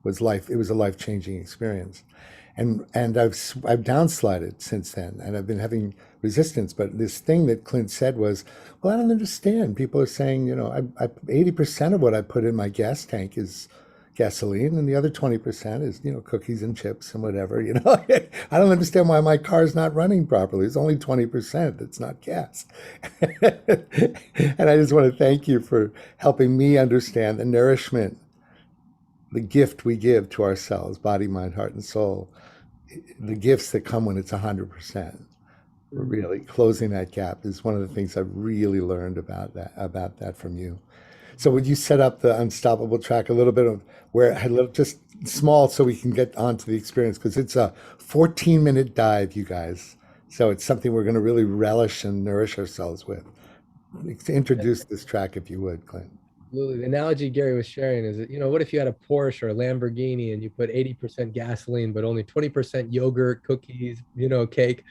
C: was life. It was a life-changing experience. And I've downslided since then, and I've been having resistance. But this thing that Clint said was, well, I don't understand. People are saying, 80% of what I put in my gas tank is gasoline, and the other 20% is, cookies and chips and whatever. I don't understand why my car's not running properly. It's only 20% that's not gas. And I just want to thank you for helping me understand the nourishment, the gift we give to ourselves, body, mind, heart, and soul, the gifts that come when it's 100%. Really closing that gap is one of the things I've really learned about that from you. So would you set up the Unstoppable track a little bit of where I just small so we can get onto the experience, because it's a 14-minute dive, you guys. So it's something we're going to really relish and nourish ourselves with. Introduce this track, if you would, Clint.
D: Absolutely. The analogy Gary was sharing is that, what if you had a Porsche or a Lamborghini and you put 80% gasoline, but only 20% yogurt, cookies, cake?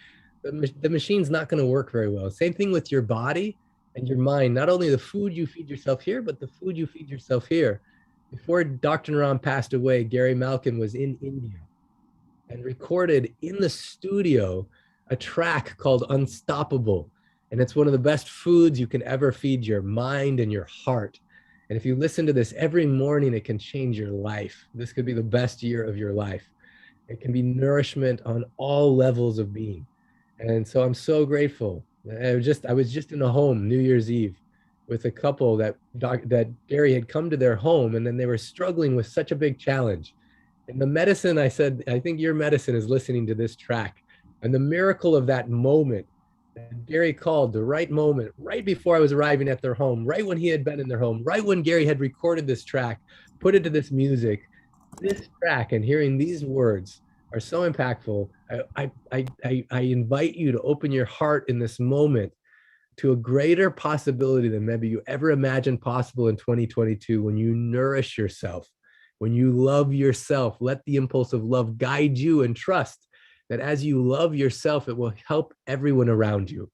D: The machine's not going to work very well. Same thing with your body and your mind. Not only the food you feed yourself here, but the food you feed yourself here. Before Dr. Naram passed away, Gary Malkin was in India and recorded in the studio a track called Unstoppable. And it's one of the best foods you can ever feed your mind and your heart. And if you listen to this every morning, it can change your life. This could be the best year of your life. It can be nourishment on all levels of being. And so I'm so grateful. I was just in a home New Year's Eve with a couple that Gary had come to their home, and then they were struggling with such a big challenge. And the medicine, I said, I think your medicine is listening to this track. And the miracle of that moment, and Gary called the right moment, right before I was arriving at their home, right when he had been in their home, right when Gary had recorded this track, put it to this music, this track, and hearing these words are so impactful. I invite you to open your heart in this moment to a greater possibility than maybe you ever imagined possible in 2022, when you nourish yourself, when you love yourself. Let the impulse of love guide you, and trust that as you love yourself, it will help everyone around you.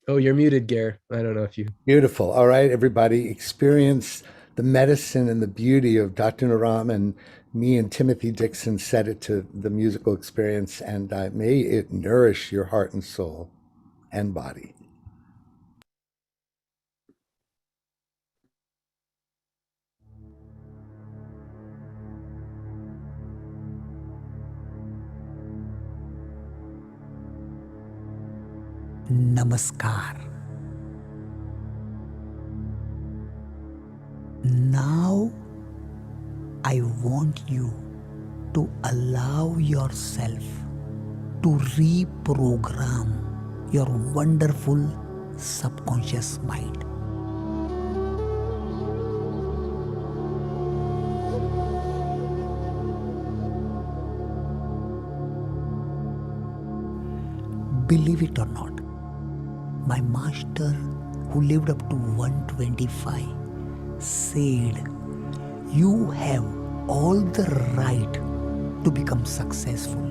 D: Oh, you're muted, Gare. I don't know if you...
C: Beautiful. All right, everybody, experience the medicine and the beauty of Dr. Naram, and me and Timothy Dixon set it to the musical experience, and may it nourish your heart and soul and body.
G: Namaskar. Now I want you to allow yourself to reprogram your wonderful subconscious mind. Believe it or not, my master, who lived up to 125, said, you have all the right to become successful.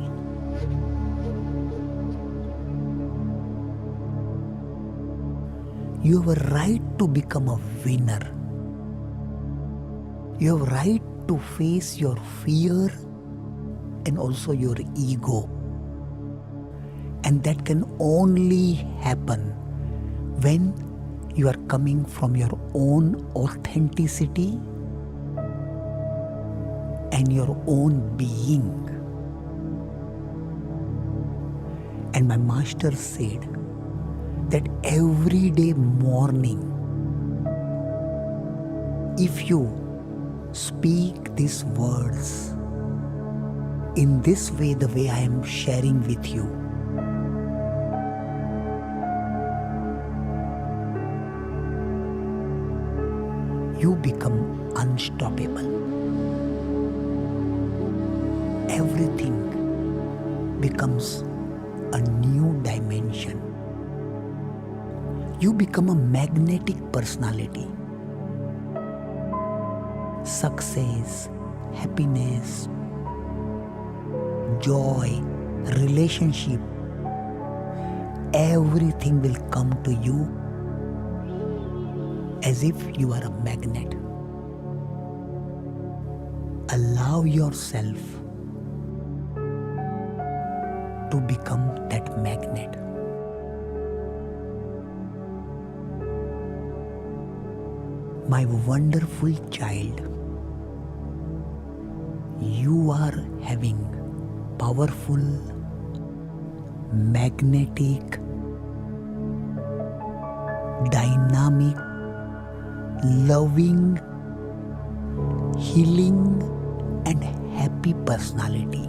G: You have a right to become a winner. You have a right to face your fear and also your ego. And that can only happen when you are coming from your own authenticity and your own being. And my master said that every day morning, if you speak these words in this way, the way I am sharing with you, you become unstoppable. Everything becomes a new dimension. You become a magnetic personality. Success, happiness, joy, relationship, everything will come to you as if you are a magnet. allow yourself to become that magnet. My wonderful child, you are having powerful, magnetic, dynamic, loving, healing, and happy personality.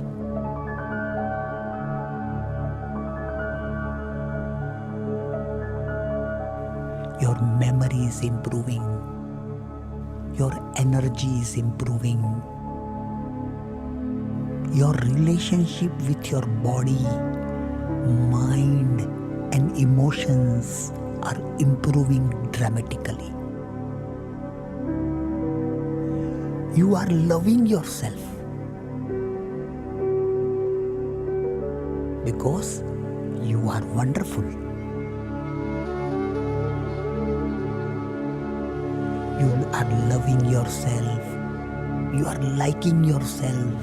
G: Your memory is improving. Your energy is improving. Your relationship with your body, mind, and emotions are improving dramatically. You are loving yourself because you are wonderful. You are loving yourself. You are liking yourself.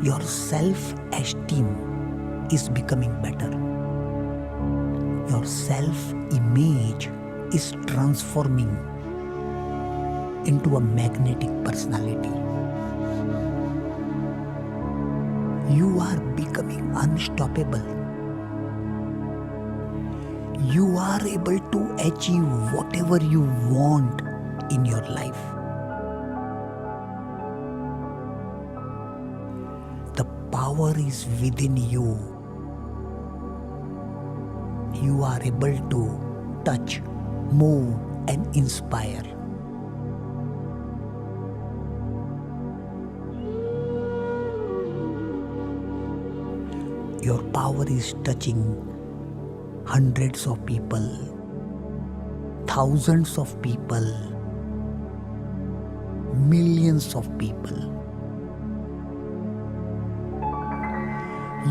G: Your self-esteem is becoming better. Your self-image is transforming into a magnetic personality. You are becoming unstoppable. You are able to achieve whatever you want in your life. The power is within you. You are able to touch, move, and inspire. Your power is touching hundreds of people, thousands of people, millions of people.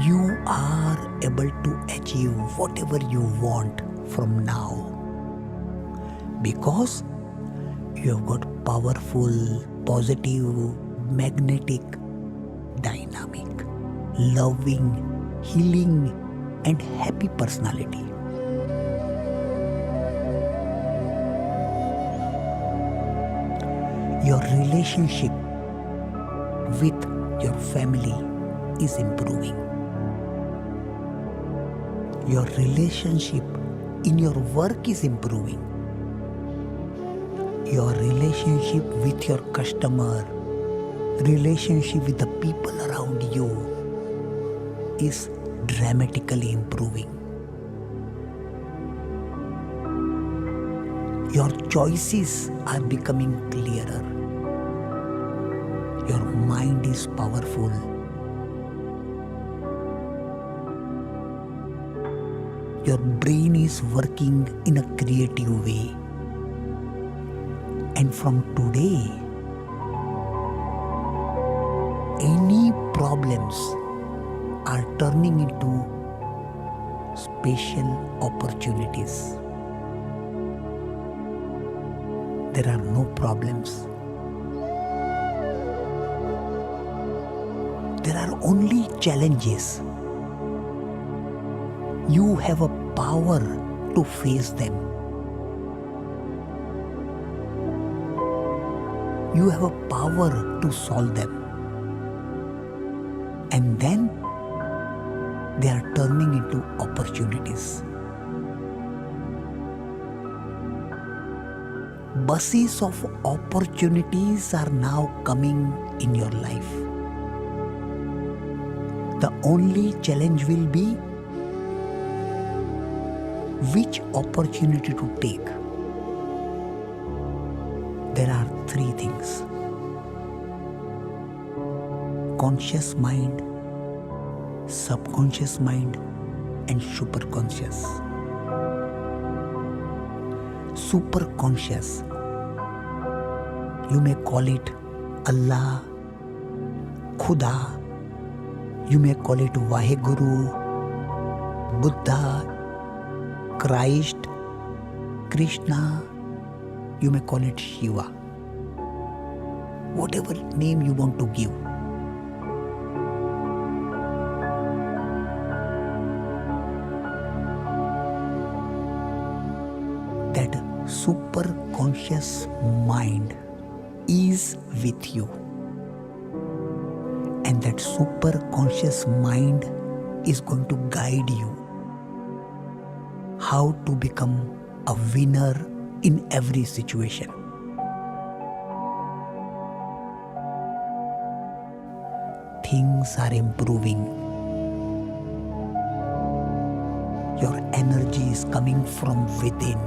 G: You are able to achieve whatever you want from now because you have got powerful, positive, magnetic, dynamic, loving, healing, and happy personality. Your relationship with your family is improving. Your relationship in your work is improving. Your relationship with your customer, relationship with the people around you is dramatically improving. Your choices are becoming clearer. Your mind is powerful. Your brain is working in a creative way. And from today, any problems are turning into special opportunities. There are no problems. There are only challenges. You have a power to face them. You have a power to solve them. And then they are turning into opportunities. Buses of opportunities are now coming in your life. The only challenge will be which opportunity to take. There are three things: conscious mind, subconscious mind, and superconscious. Superconscious, you may call it Allah, Khuda, you may call it Vaheguru, Buddha, Christ, Krishna, you may call it Shiva. whatever name you want to give. That super conscious mind is with you, and that super conscious mind is going to guide you how to become a winner in every situation. Things are improving. Your energy is coming from within.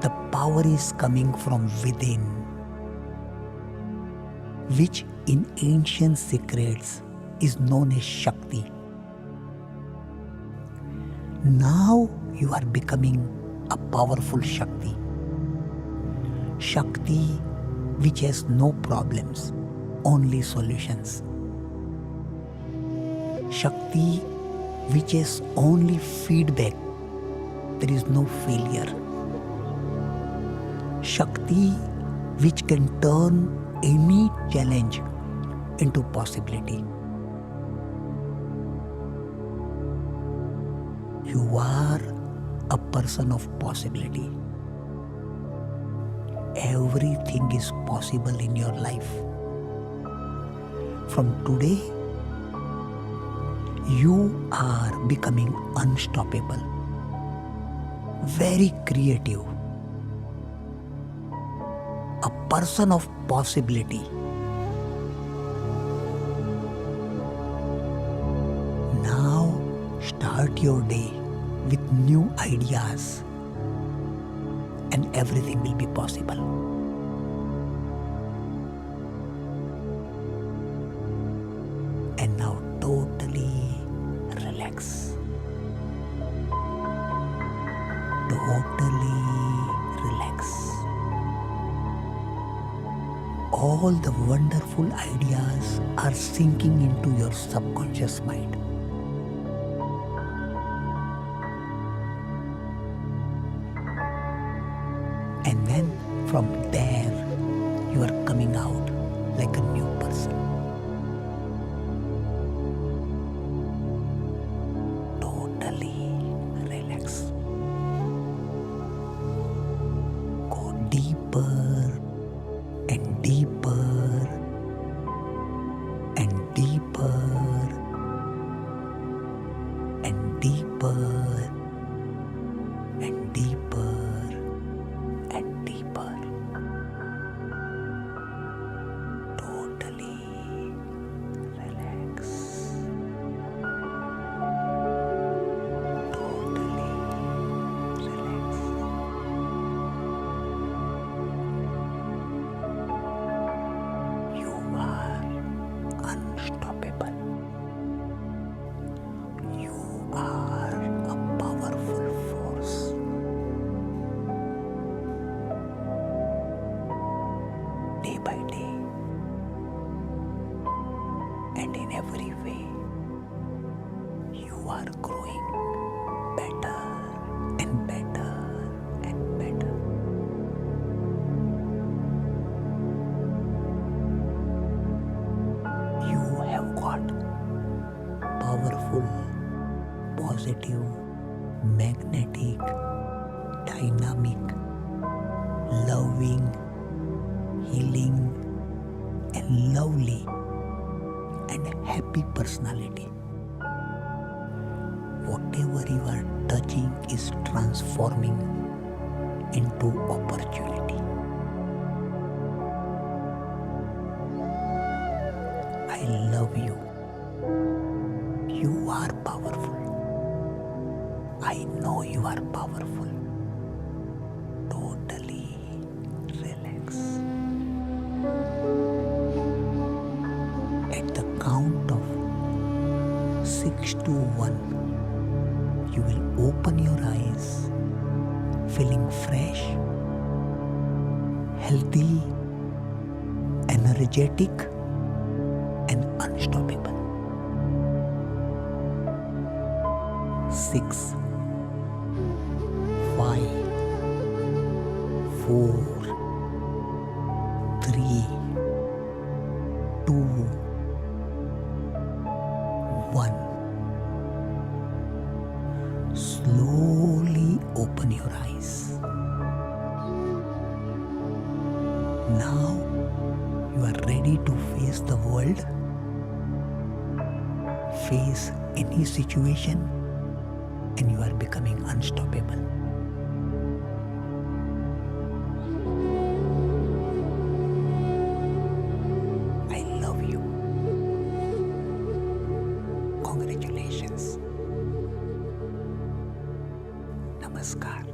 G: The power is coming from within, which in ancient secrets is known as Shakti. Now you are becoming a powerful Shakti. Shakti which has no problems, only solutions. Shakti which has only feedback, there is no failure. Shakti which can turn any challenge into possibility. You are a person of possibility. Everything is possible in your life. From today, you are becoming unstoppable, very creative, a person of possibility. Now start your day with new ideas, and everything will be possible. And now totally relax. Totally relax. All the wonderful ideas are sinking into your subconscious mind. And then from there, you are coming out like a new person. Totally relax. Go deeper and deeper and deeper and deeper and deeper and deeper. Totally relax. Totally relax. You are unstoppable. You are a powerful force. Day by day, and in every way, you are growing better and better and better. You have got powerful, positive, magnetic, dynamic, loving, healing, and lovely and happy personality. Whatever you are touching is transforming into opportunity. I love you. You are powerful. I know you are powerful. Totally relax. At the count of 6 to 1, you will open your eyes, feeling fresh, healthy, energetic, and unstoppable. 6, 5, 4, 3, 2, 1. Slowly open your eyes. Now you are ready to face the world, face any situation, and you are becoming unstoppable. I love you. Congratulations. Namaskar.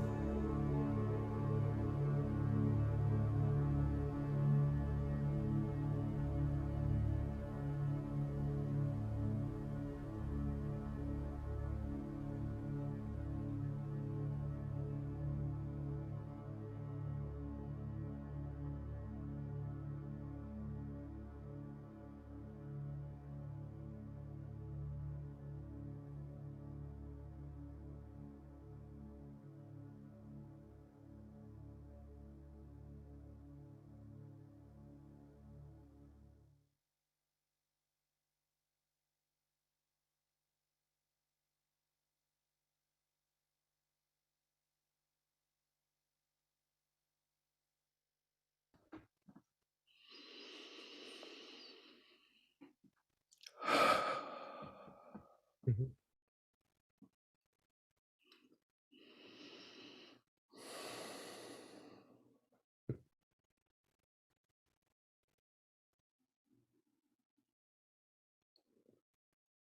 D: Mhm.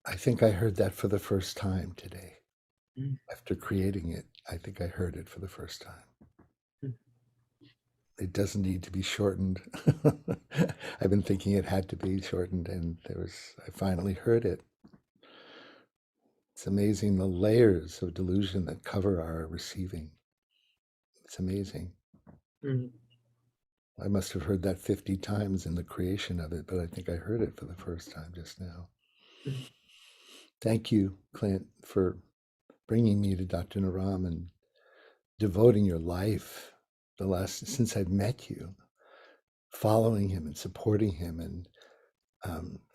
C: I think I heard that for the first time today.
D: Mm.
C: After creating it, I think I heard it for the first time.
D: Mm.
C: It doesn't need to be shortened. I've been thinking it had to be shortened, and I finally heard it. It's amazing the layers of delusion that cover our receiving. It's amazing.
D: Mm.
C: I must have heard that 50 times in the creation of it, but I think I heard it for the first time just now.
D: Mm.
C: Thank you, Clint, for bringing me to Dr. Naram and devoting your life since I've met you, following him and supporting him and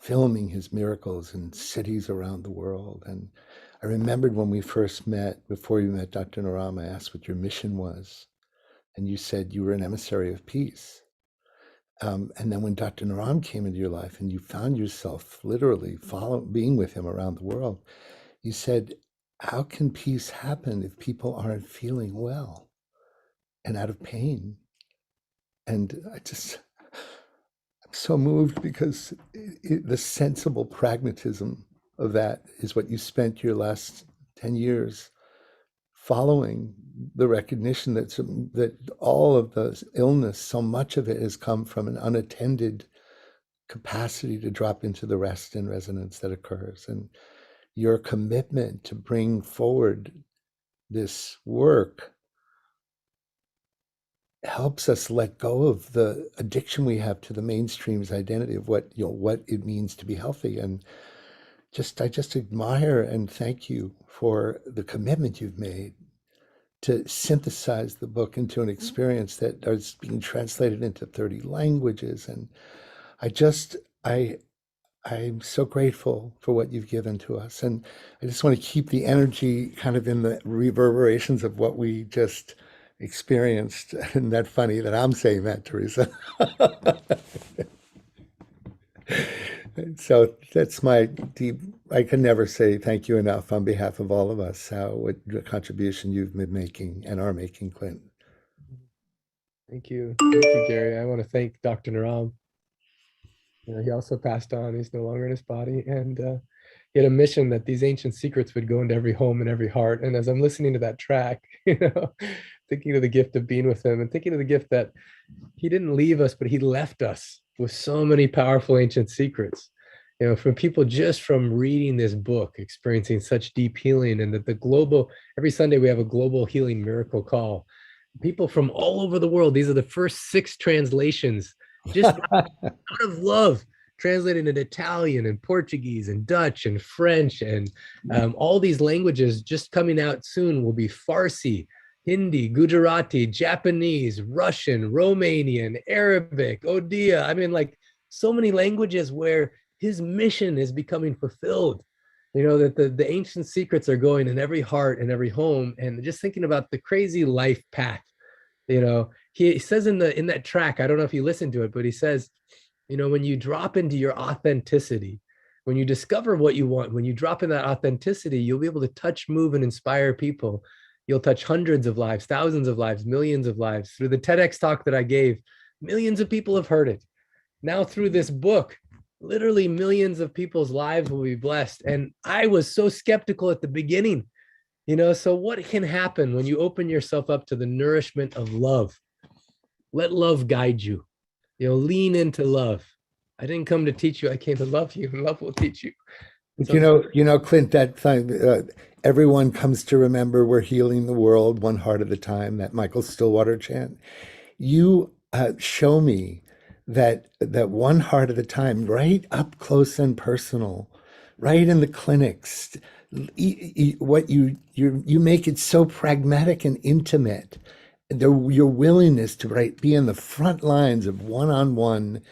C: filming his miracles in cities around the world. And I remembered when we first met, before you met Dr. Naram, I asked what your mission was. And you said you were an emissary of peace. And then when Dr. Naram came into your life and you found yourself literally being with him around the world, you said, how can peace happen if people aren't feeling well and out of pain? And I'm so moved because the sensible pragmatism of that is what you spent your last 10 years following, the recognition that all of the illness, so much of it has come from an unattended capacity to drop into the rest and resonance that occurs. And your commitment to bring forward this work helps us let go of the addiction we have to the mainstream's identity of what it means to be healthy. And I just admire and thank you for the commitment you've made to synthesize the book into an experience that is being translated into 30 languages. And I'm so grateful for what you've given to us. And I just want to keep the energy kind of in the reverberations of what we just experienced. Isn't that funny that I'm saying that, Teresa? So that's my deep, I can never say thank you enough on behalf of all of us, what the contribution you've been making and are making, Clint.
D: Thank you. Thank you, Gary. I want to thank Dr. Naram. He also passed on. He's no longer in his body. And he had a mission that these ancient secrets would go into every home and every heart. And as I'm listening to that track, thinking of the gift of being with him and thinking of the gift that he didn't leave us, but he left us with so many powerful ancient secrets. From people just from reading this book, experiencing such deep healing, and that every Sunday we have a global healing miracle call. People from all over the world, these are the first 6 translations, just out of love, translated in Italian and Portuguese and Dutch and French and all these languages just coming out soon will be Farsi. Hindi, Gujarati, Japanese, Russian, Romanian, Arabic, Odia. I mean, like so many languages where his mission is becoming fulfilled. You know, that the ancient secrets are going in every heart and every home. And just thinking about the crazy life path, you know, he says in that track, I don't know if you listen to it, but he says, you know, when you drop into your authenticity, when you discover what you want, when you drop in that authenticity, you'll be able to touch, move, and inspire people. You'll touch hundreds of lives, thousands of lives, millions of lives. Through the TEDx talk that I gave, millions of people have heard it. Now through this book, literally millions of people's lives will be blessed. And I was so skeptical at the beginning, you know, so what can happen when you open yourself up to the nourishment of love? Let love guide you, you know, lean into love. I didn't come to teach you, I came to love you, and love will teach you. So,
C: You know, Clint, that thing, everyone comes to remember we're healing the world one heart at a time, that Michael Stillwater chant. You show me that one heart at a time, right up close and personal, right in the clinics. What you make it so pragmatic and intimate. Your willingness to be in the front lines of one-on-one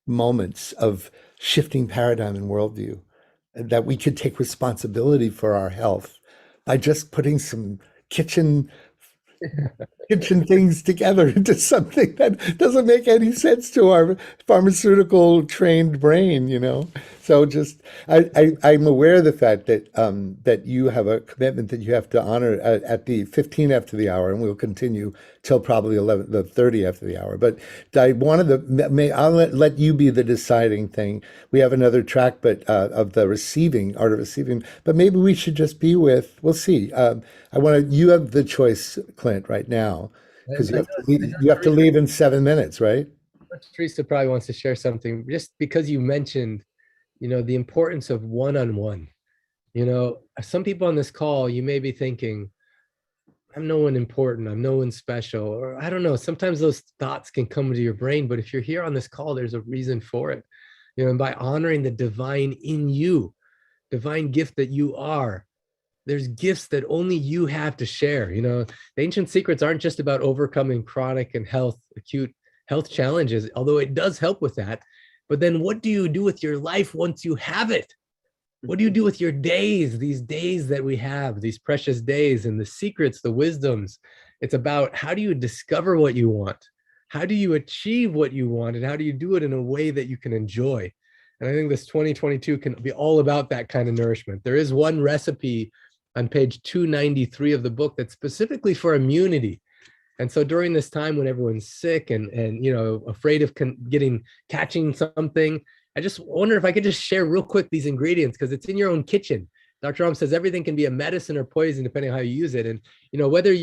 C: moments of shifting paradigm and worldview, that we could take responsibility for our health by just putting some kitchen things together into something that doesn't make any sense to our pharmaceutical trained brain, you know. So just I'm aware of the fact that that you have a commitment that you have to honor at the 15 after the hour, and we'll continue till probably 30 after the hour. But I wanted to I'll let you be the deciding thing. We have another track, but of the receiving, art of receiving. But maybe we should just be with. We'll see. You have the choice, Clint, right now, because you have to leave in 7 minutes, right?
D: Teresa probably wants to share something, just because you mentioned, you know, the importance of one-on-one. You know, some people on this call, you may be thinking, I'm no one important, I'm no one special, or I don't know. Sometimes those thoughts can come into your brain, but if you're here on this call, there's a reason for it. You know, and by honoring the divine in you, divine gift that you are, there's gifts that only you have to share. You know, the ancient secrets aren't just about overcoming chronic and acute health challenges, although it does help with that. But then what do you do with your life once you have it? What do you do with your days, these days that we have, these precious days, and the secrets, the wisdoms? It's about, how do you discover what you want? How do you achieve what you want? And how do you do it in a way that you can enjoy? And I think this 2022 can be all about that kind of nourishment. There is one recipe on page 293 of the book that's specifically for immunity. And so during this time when everyone's sick and you know, afraid of catching something, I just wonder if I could just share real quick these ingredients, because it's in your own kitchen. Dr. Ram says everything can be a medicine or poison depending on how you use it. And, you know, whether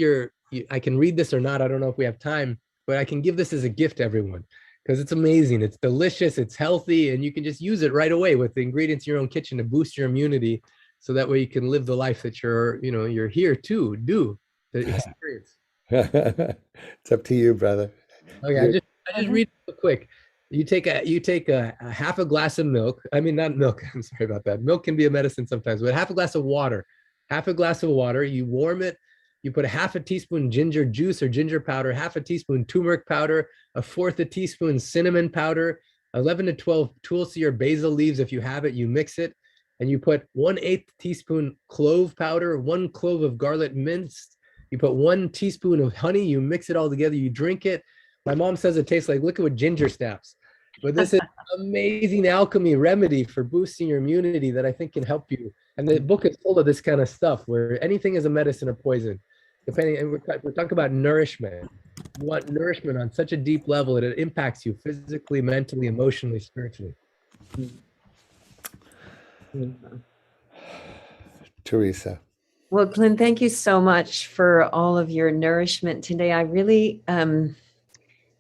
D: I can read this or not, I don't know if we have time, but I can give this as a gift to everyone, because it's amazing. It's delicious, it's healthy, and you can just use it right away with the ingredients in your own kitchen to boost your immunity. So that way you can live the life that you're here to do, to experience.
C: It's up to you, brother.
D: Okay, I just read real quick. You take a half a glass of milk. I mean, not milk. I'm sorry about that. Milk can be a medicine sometimes, but half a glass of water. Half a glass of water. You warm it. You put a half a teaspoon ginger juice or ginger powder, half a teaspoon turmeric powder, a fourth a teaspoon cinnamon powder, 11 to 12 tulsi or basil leaves if you have it. You mix it, and you put 1/8 teaspoon clove powder, 1 clove of garlic minced. You put 1 teaspoon of honey. You mix it all together. You drink it. My mom says it tastes like liquid ginger snaps. But this is amazing alchemy remedy for boosting your immunity that I think can help you. And the book is full of this kind of stuff where anything is a medicine or poison. And we're talking about nourishment. You want nourishment on such a deep level that it impacts you physically, mentally, emotionally, spiritually.
C: Teresa.
B: Well, Clint, thank you so much for all of your nourishment today. I really,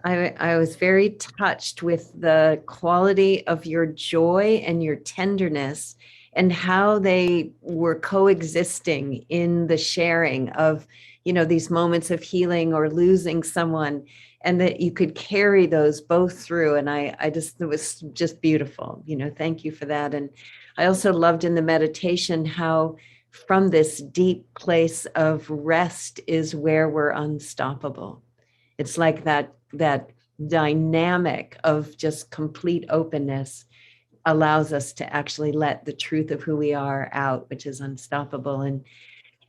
B: I was very touched with the quality of your joy and your tenderness and how they were coexisting in the sharing of, you know, these moments of healing or losing someone, and that you could carry those both through. And it was just beautiful, you know, thank you for that. And I also loved in the meditation how from this deep place of rest is where we're unstoppable. It's like that dynamic of just complete openness allows us to actually let the truth of who we are out, which is unstoppable.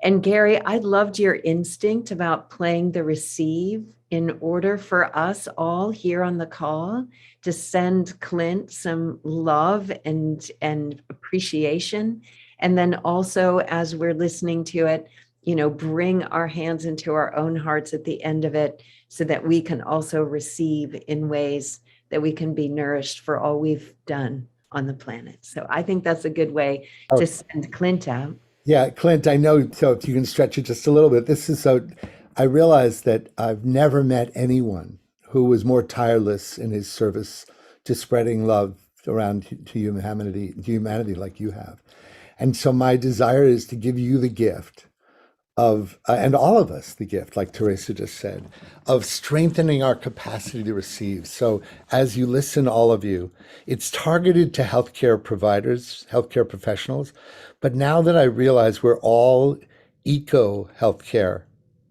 B: And Gary, I loved your instinct about playing the receive in order for us all here on the call to send Clint some love and appreciation. And then also, as we're listening to it, bring our hands into our own hearts at the end of it so that we can also receive in ways that we can be nourished for all we've done on the planet. So I think that's a good way to send Clint out.
C: Yeah, Clint, I know, so if you can stretch it just a little bit, I realized that I've never met anyone who was more tireless in his service to spreading love around to humanity like you have. And so my desire is to give you the gift of, and all of us the gift, like Teresa just said, of strengthening our capacity to receive. So as you listen, all of you, it's targeted to healthcare providers, healthcare professionals. But now that I realize we're all eco-healthcare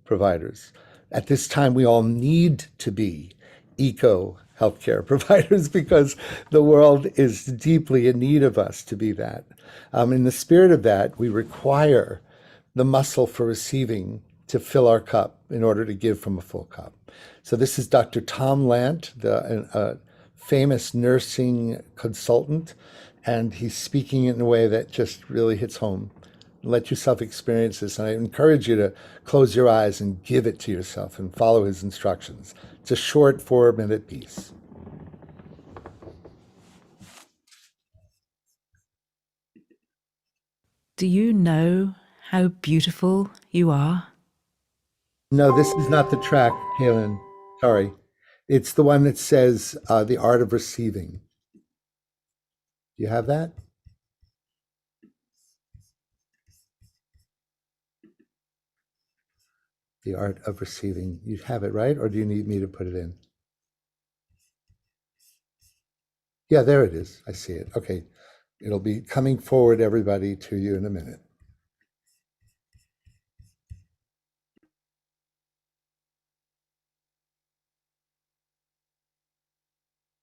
C: providers, at this time we all need to be eco-healthcare providers because the world is deeply in need of us to be that. In the spirit of that, we require the muscle for receiving to fill our cup in order to give from a full cup. So this is Dr. Tom Lant, the famous nursing consultant, and he's speaking in a way that just really hits home. Let yourself experience this, and I encourage you to close your eyes and give it to yourself and follow his instructions. It's a short 4-minute piece.
E: Do you know how beautiful you are?
C: No, this is not the track, Helen. Sorry. It's the one that says The Art of Receiving. Do you have that? The Art of Receiving. You have it, right? Or do you need me to put it in? Yeah, there it is. I see it. Okay. It'll be coming forward, everybody, to you in a minute.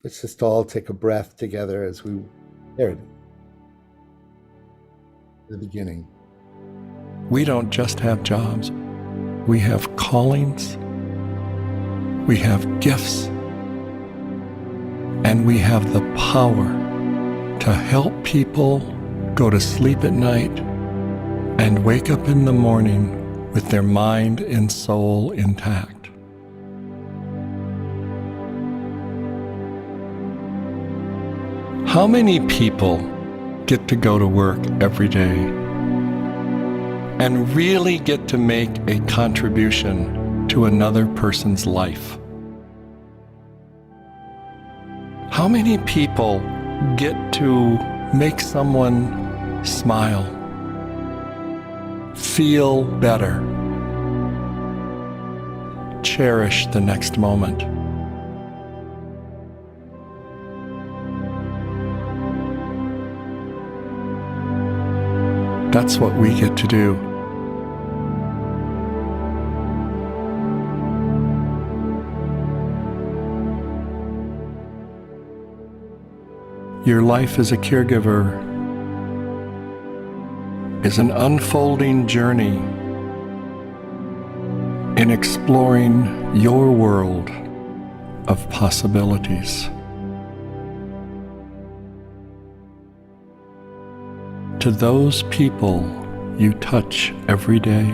C: Let's just all take a breath together as there it is. The beginning.
H: We don't just have jobs. We have callings. We have gifts. And we have the power to help people go to sleep at night and wake up in the morning with their mind and soul intact. How many people get to go to work every day and really get to make a contribution to another person's life? How many people get to make someone smile, feel better, cherish the next moment? That's what we get to do. Your life as a caregiver is an unfolding journey in exploring your world of possibilities. To those people you touch every day,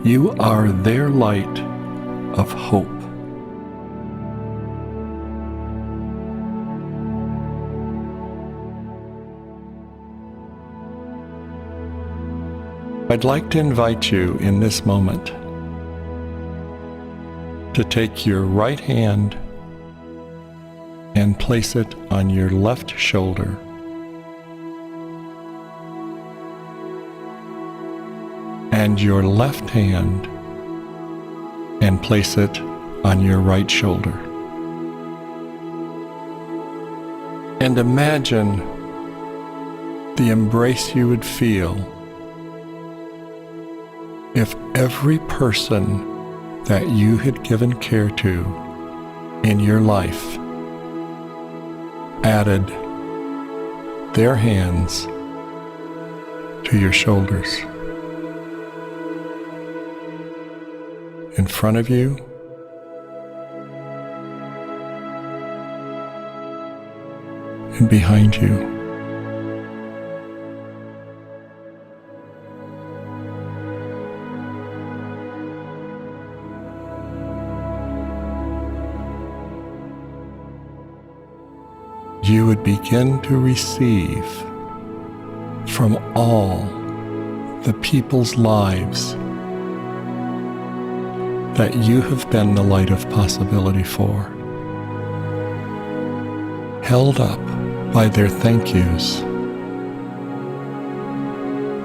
H: you are their light of hope. I'd like to invite you in this moment to take your right hand and place it on your left shoulder. And your left hand and place it on your right shoulder. And imagine the embrace you would feel if every person that you had given care to in your life added their hands to your shoulders. In front of you, and behind you. You would begin to receive from all the people's lives that you have been the light of possibility for, held up by their thank yous,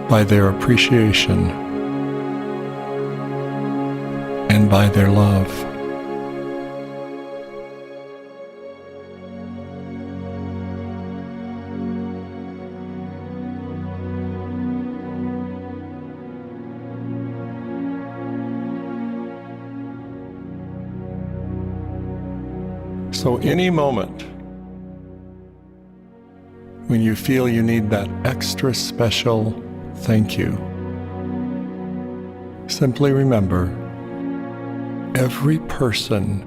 H: by their appreciation, and by their love. So any moment when you feel you need that extra special thank you, simply remember every person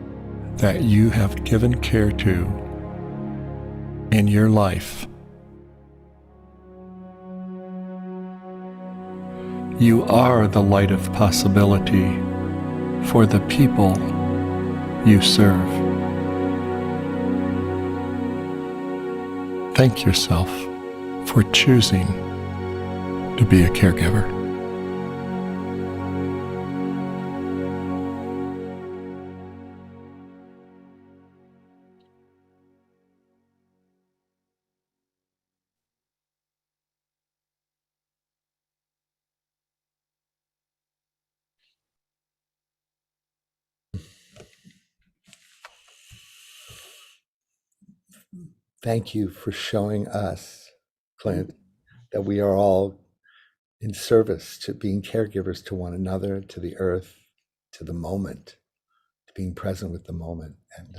H: that you have given care to in your life. You are the light of possibility for the people you serve. Thank yourself for choosing to be a caregiver.
C: Thank you for showing us, Clint, that we are all in service to being caregivers to one another, to the earth, to the moment, to being present with the moment. And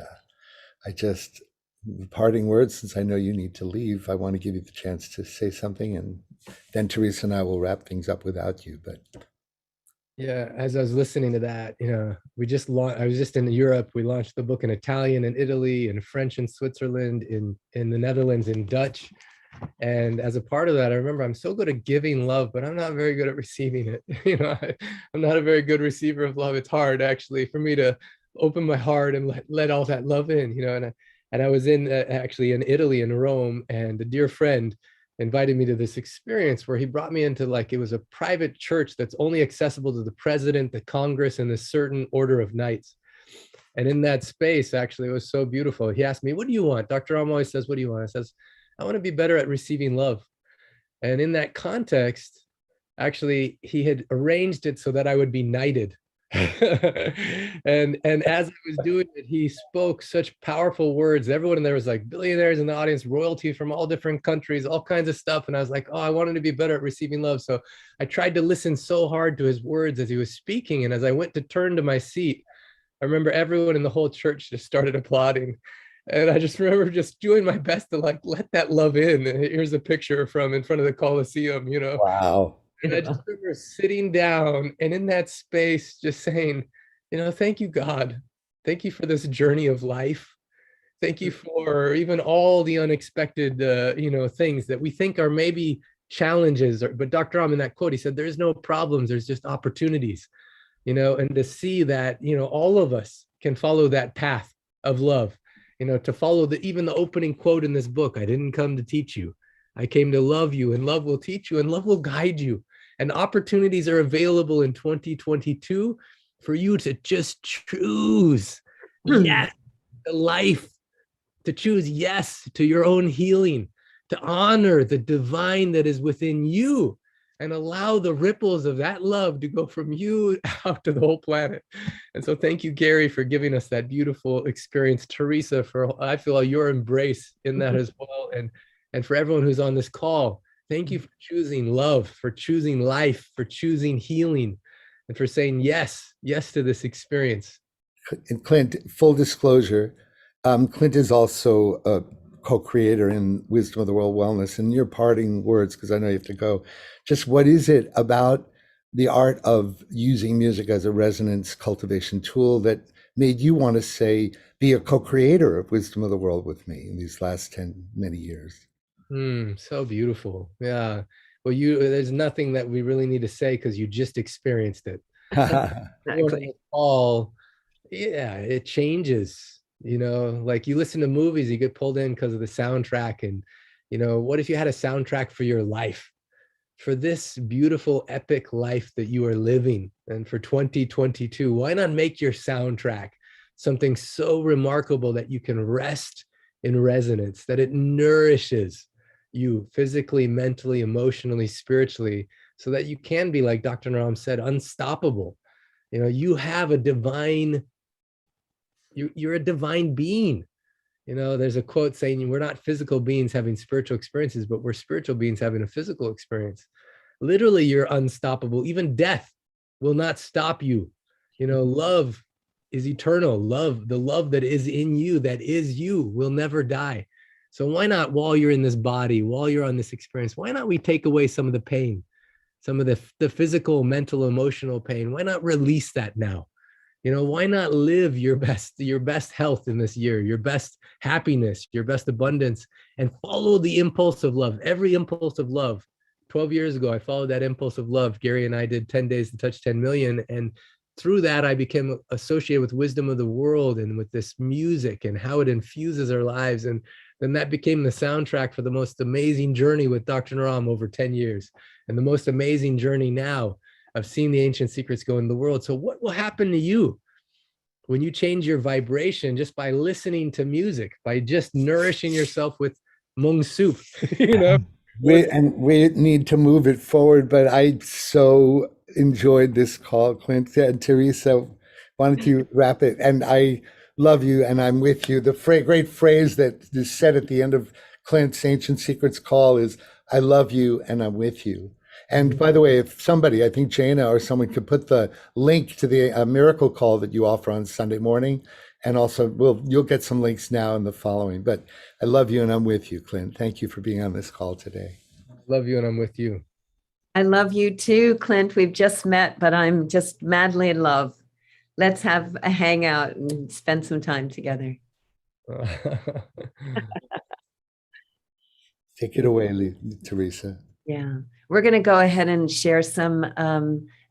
C: parting words, since I know you need to leave, I want to give you the chance to say something, and then Teresa and I will wrap things up without you. But
D: yeah, as I was listening to that, I was just in Europe. We launched the book in Italian and Italy and French and Switzerland, in the Netherlands in Dutch. And as a part of that, I remember I'm so good at giving love, but I'm not very good at receiving it. I'm not a very good receiver of love. It's hard actually for me to open my heart and let all that love in, and I was actually in Italy, in Rome, and a dear friend invited me to this experience where he brought me into, like, it was a private church that's only accessible to the president, the Congress, and a certain order of knights. And in that space, actually, it was so beautiful. He asked me, "What do you want?" Dr. Ram always says, "What do you want?" I says, "I want to be better at receiving love." And in that context, actually, he had arranged it so that I would be knighted. and as I was doing it, he spoke such powerful words. Everyone in there was like billionaires in the audience, royalty from all different countries, all kinds of stuff. And I was like, oh, I wanted to be better at receiving love. So I tried to listen so hard to his words as he was speaking. And as I went to turn to my seat, I remember everyone in the whole church just started applauding. And I just remember just doing my best to let that love in. And here's a picture from in front of the Colosseum,
C: Wow.
D: And I just remember sitting down and in that space just saying, thank you, God. Thank you for this journey of life. Thank you for even all the unexpected, things that we think are maybe challenges. But Dr. Ram, in that quote, he said, there's no problems, there's just opportunities, and to see that, all of us can follow that path of love, to follow even the opening quote in this book, I didn't come to teach you. I came to love you, and love will teach you, and love will guide you. And opportunities are available in 2022 for you to just choose yes to life, to choose yes to your own healing, to honor the divine that is within you, and allow the ripples of that love to go from you out to the whole planet. And so thank you, Gary, for giving us that beautiful experience. Teresa, for I feel your embrace in that as well. And for everyone who's on this call, Thank you for choosing love, for choosing life, for choosing healing, and for saying yes to this experience.
C: And Clint, full disclosure, Clint is also a co-creator in Wisdom of the World Wellness. And your parting words, because I know you have to go, just what is it about the art of using music as a resonance cultivation tool that made you want to say, be a co-creator of Wisdom of the World with me in these last many years?
D: So beautiful. Yeah. Well, there's nothing that we really need to say because you just experienced it.
B: Exactly.
D: All, yeah, it changes. Like you listen to movies, you get pulled in because of the soundtrack. And, what if you had a soundtrack for your life, for this beautiful, epic life that you are living? And for 2022, why not make your soundtrack something so remarkable that you can rest in resonance, that it nourishes you physically, mentally, emotionally, spiritually, so that you can be, like Dr. Naram said, unstoppable. You have a divine, you're a divine being. There's a quote saying, we're not physical beings having spiritual experiences, but we're spiritual beings having a physical experience. Literally, you're unstoppable. Even death will not stop you. Love is eternal. Love, the love that is in you, that is you, will never die. So why not, while you're in this body, while you're on this experience, why not we take away some of the pain, some of the physical, mental, emotional pain? Why not release that now? Why not live your best health in this year, your best happiness, your best abundance, and follow the impulse of love, every impulse of love. 12 years ago, I followed that impulse of love. Gary and I did 10 days to touch 10 million. And through that, I became associated with Wisdom of the World and with this music and how it infuses our lives. And then that became the soundtrack for the most amazing journey with Dr. Naram over 10 years. And the most amazing journey now of seeing the ancient secrets go in the world. So what will happen to you when you change your vibration just by listening to music, by just nourishing yourself with mung soup?
C: We need to move it forward, but I so enjoyed this call, Clint. And Teresa, why don't you wrap it? And I love you, and I'm with you. The great phrase that is said at the end of Clint's Ancient Secrets call is, I love you, and I'm with you. And by the way, if somebody, I think Jana or someone could put the link to the miracle call that you offer on Sunday morning, and also you'll get some links now in the following. But I love you and I'm with you, Clint. Thank you for being on this call today.
D: Love you and I'm with you.
B: I love you too, Clint. We've just met, but I'm just madly in love. Let's have a hangout and spend some time together.
C: Take it away, Teresa.
B: Yeah, we're going to go ahead and share some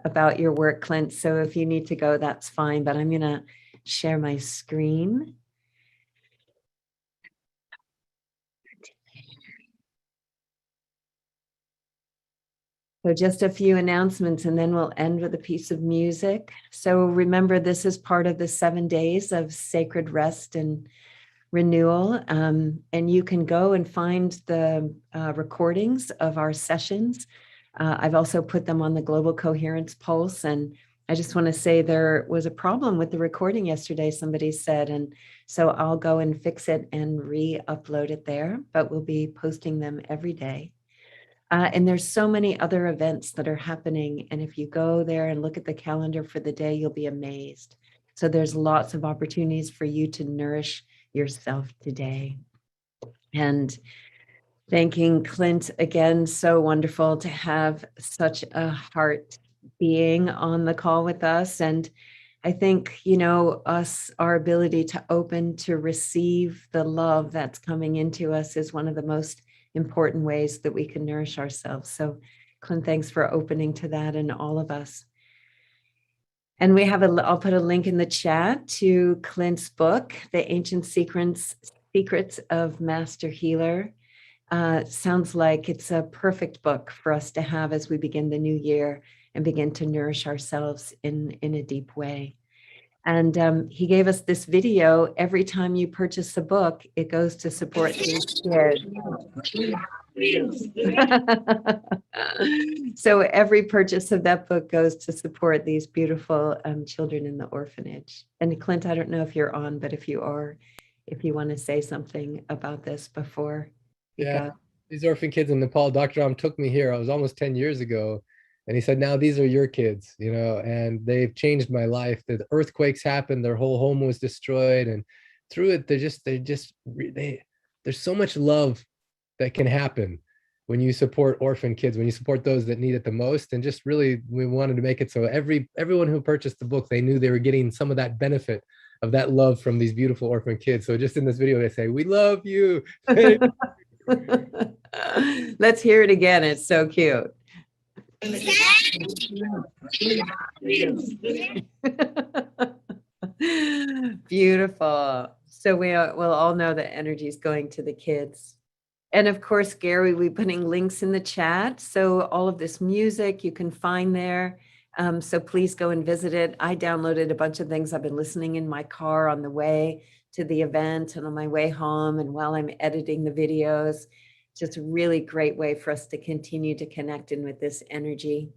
B: about your work, Clint. So if you need to go, that's fine. But I'm going to share my screen. So just a few announcements, and then we'll end with a piece of music. So remember, this is part of the 7 days of sacred rest and renewal. And you can go and find the recordings of our sessions. I've also put them on the Global Coherence Pulse. And I just want to say there was a problem with the recording yesterday, somebody said. And so I'll go and fix it and re-upload it there, but we'll be posting them every day. And there's so many other events that are happening. And if you go there and look at the calendar for the day, you'll be amazed. So there's lots of opportunities for you to nourish yourself today. And thanking Clint again, so wonderful to have such a heart being on the call with us. And I think, our ability to open to receive the love that's coming into us is one of the most important ways that we can nourish ourselves. So Clint, thanks for opening to that in all of us. And we have I'll put a link in the chat to Clint's book, The Ancient Secrets of Master Healer. Sounds like it's a perfect book for us to have as we begin the new year and begin to nourish ourselves in a deep way. And he gave us this video. Every time you purchase a book, it goes to support these kids. So every purchase of that book goes to support these beautiful children in the orphanage. And Clint, I don't know if you're on, but if you are, if you want to say something about this before you go.
D: these orphan kids in Nepal. Dr. Ram took me here. I was almost 10 years ago. And he said, now these are your kids, you know, and they've changed my life. The earthquakes happened, their whole home was destroyed. And through it, there's so much love that can happen when you support orphan kids, when you support those that need it the most. And just really, we wanted to make it so everyone who purchased the book, they knew they were getting some of that benefit of that love from these beautiful orphan kids. So just in this video, they say, we love you.
B: Let's hear it again. It's so cute. Beautiful. So we'll all know that energy is going to the kids. And of course, Gary, we're putting links in the chat. So all of this music you can find there. So please go and visit it. I downloaded a bunch of things. I've been listening in my car on the way to the event and on my way home and while I'm editing the videos. Just a really great way for us to continue to connect in with this energy.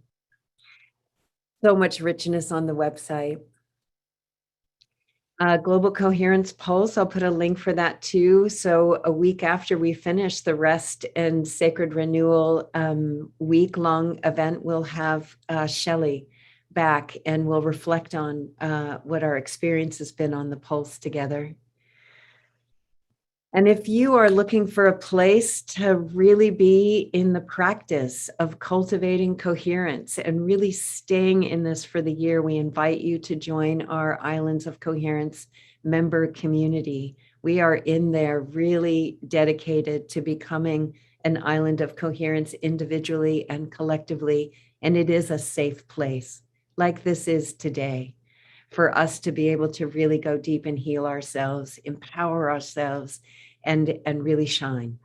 B: So much richness on the website. Global Coherence Pulse, I'll put a link for that too. So a week after we finish the Rest and Sacred Renewal week-long event, we'll have Shelley back and we'll reflect on what our experience has been on the Pulse together. And if you are looking for a place to really be in the practice of cultivating coherence and really staying in this for the year, we invite you to join our Islands of Coherence member community. We are in there really dedicated to becoming an island of coherence individually and collectively. And it is a safe place, like this is today, for us to be able to really go deep and heal ourselves, empower ourselves, and really shine.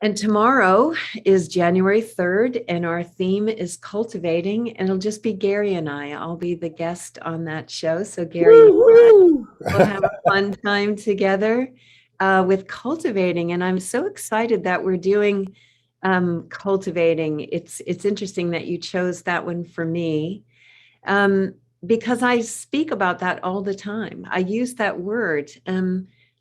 B: And tomorrow is January 3rd, and our theme is cultivating, and it'll just be Gary and I. I'll be the guest on that show. So Gary, we'll have a fun time together with cultivating. And I'm so excited that we're doing cultivating. It's interesting that you chose that one for me. Because I speak about that all the time. I use that word.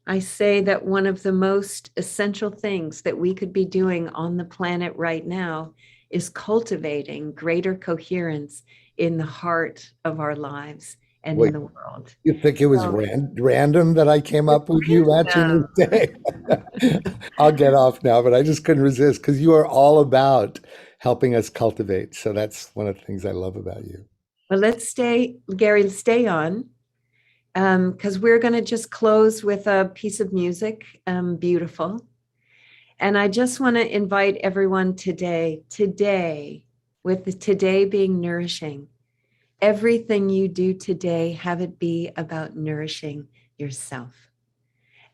B: I say that one of the most essential things that we could be doing on the planet right now is cultivating greater coherence in the heart of our lives and in the world.
C: You think it was random that I came up with you matching this day? I'll get off now, but I just couldn't resist because you are all about helping us cultivate. So that's one of the things I love about you.
B: Well, let's stay, Gary, stay on, because we're going to just close with a piece of music, beautiful. And I just want to invite everyone today, with the today being nourishing, everything you do today, have it be about nourishing yourself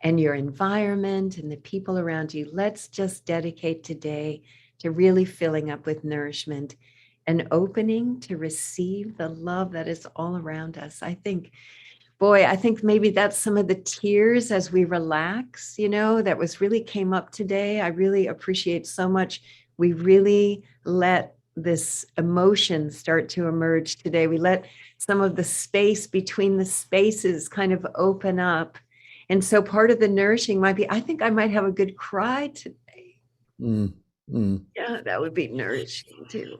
B: and your environment and the people around you. Let's just dedicate today to really filling up with nourishment and opening to receive the love that is all around us. I think maybe that's some of the tears as we relax, that really came up today. I really appreciate so much. We really let this emotion start to emerge today. We let some of the space between the spaces kind of open up. And so part of the nourishing might be, I think I might have a good cry today. Yeah, that would be nourishing too.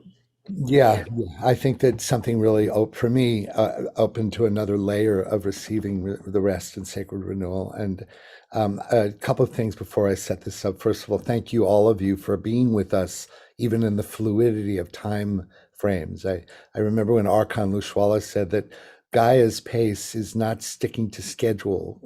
C: Yeah, I think that something really, for me, opened to another layer of receiving the rest and sacred renewal. And a couple of things before I set this up. First of all, thank you, all of you, for being with us, even in the fluidity of time frames. I remember when Archon Lushwala said that Gaia's pace is not sticking to schedule.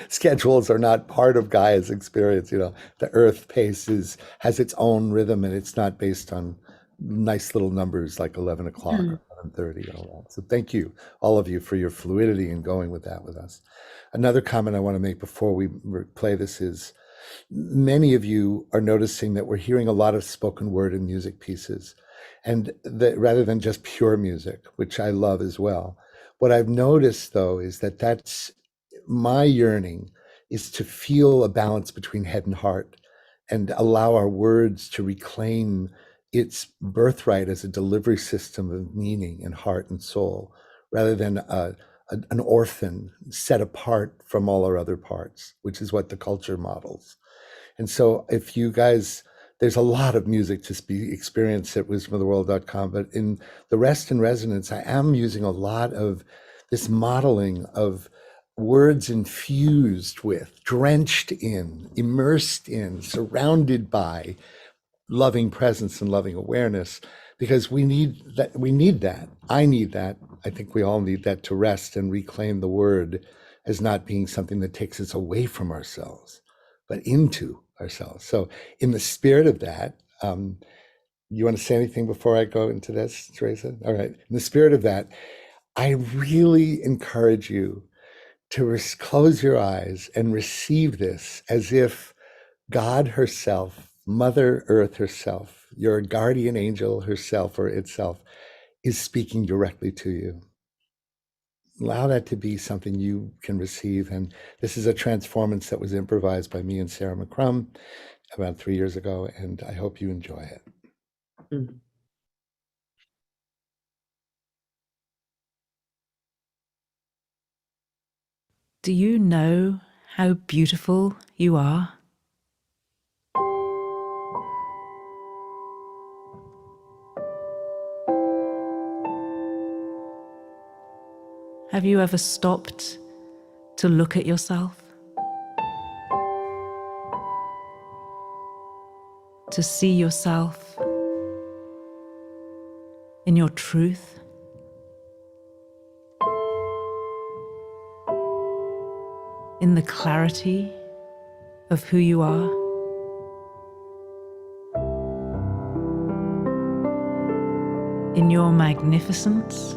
C: Schedules are not part of Gaia's experience. The Earth pace has its own rhythm, and it's not based on nice little numbers like 11 o'clock or 11:30 and all that. So thank you, all of you, for your fluidity and going with that with us. Another comment I want to make before we play this is, many of you are noticing that we're hearing a lot of spoken word and music pieces, and that rather than just pure music, which I love as well. What I've noticed, though, is that that's my yearning, is to feel a balance between head and heart and allow our words to reclaim its birthright as a delivery system of meaning and heart and soul, rather than an orphan set apart from all our other parts, which is what the culture models. And so if you guys, there's a lot of music to be experienced at wisdomoftheworld.com, but in the Rest in Resonance, I am using a lot of this modeling of words infused with, drenched in, immersed in, surrounded by loving presence and loving awareness, because we need that. I need that. I think we all need that to rest and reclaim the word as not being something that takes us away from ourselves, but into ourselves. So in the spirit of that, you want to say anything before I go into this, Teresa? All right. In the spirit of that, I really encourage you to close your eyes and receive this as if God herself, Mother Earth herself, your guardian angel herself or itself, is speaking directly to you. Allow that to be something you can receive. And this is a transformance that was improvised by me and Sarah McCrum about 3 years ago, and I hope you enjoy it.
B: Mm.
E: Do you know how beautiful you are? Have you ever stopped to look at yourself? To see yourself in your truth? In the clarity of who you are? In your magnificence?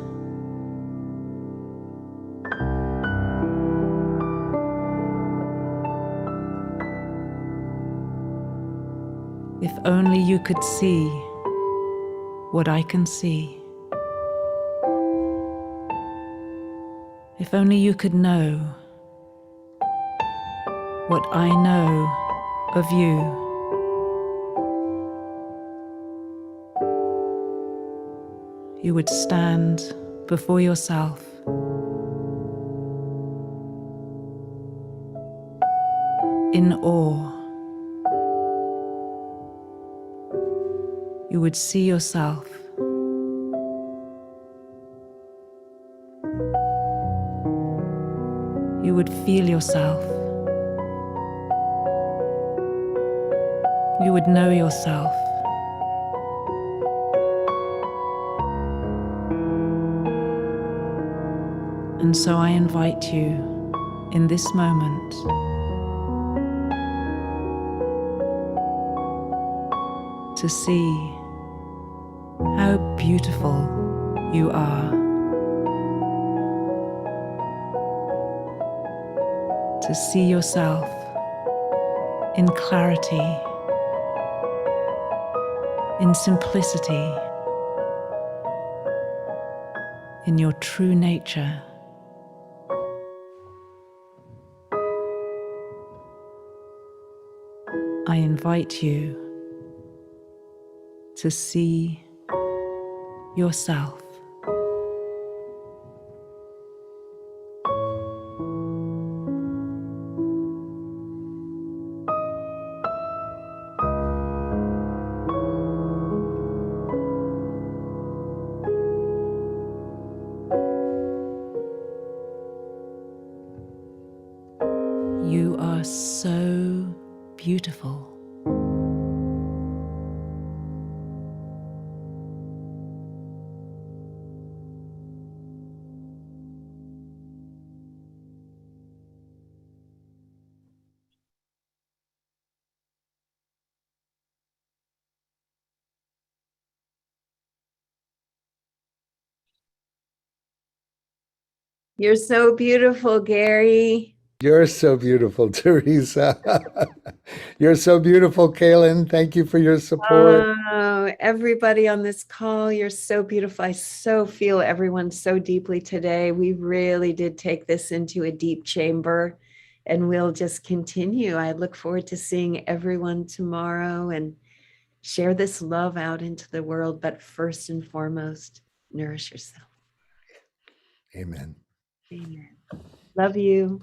E: If only you could see what I can see. If only you could know what I know of you. You would stand before yourself in awe. You would see yourself you would feel yourself. You would know yourself. And so I invite you in this moment to see how beautiful you are. To see yourself in clarity, in simplicity, in your true nature. I invite you to see yourself. You are so beautiful.
B: You're so beautiful, Gary.
C: You're so beautiful, Teresa. You're so beautiful, Kaylin. Thank you for your support.
B: Oh, everybody on this call, you're so beautiful. I so feel everyone so deeply today. We really did take this into a deep chamber, and we'll just continue. I look forward to seeing everyone tomorrow and share this love out into the world. But first and foremost, nourish yourself.
C: Amen.
B: Amen. Love you.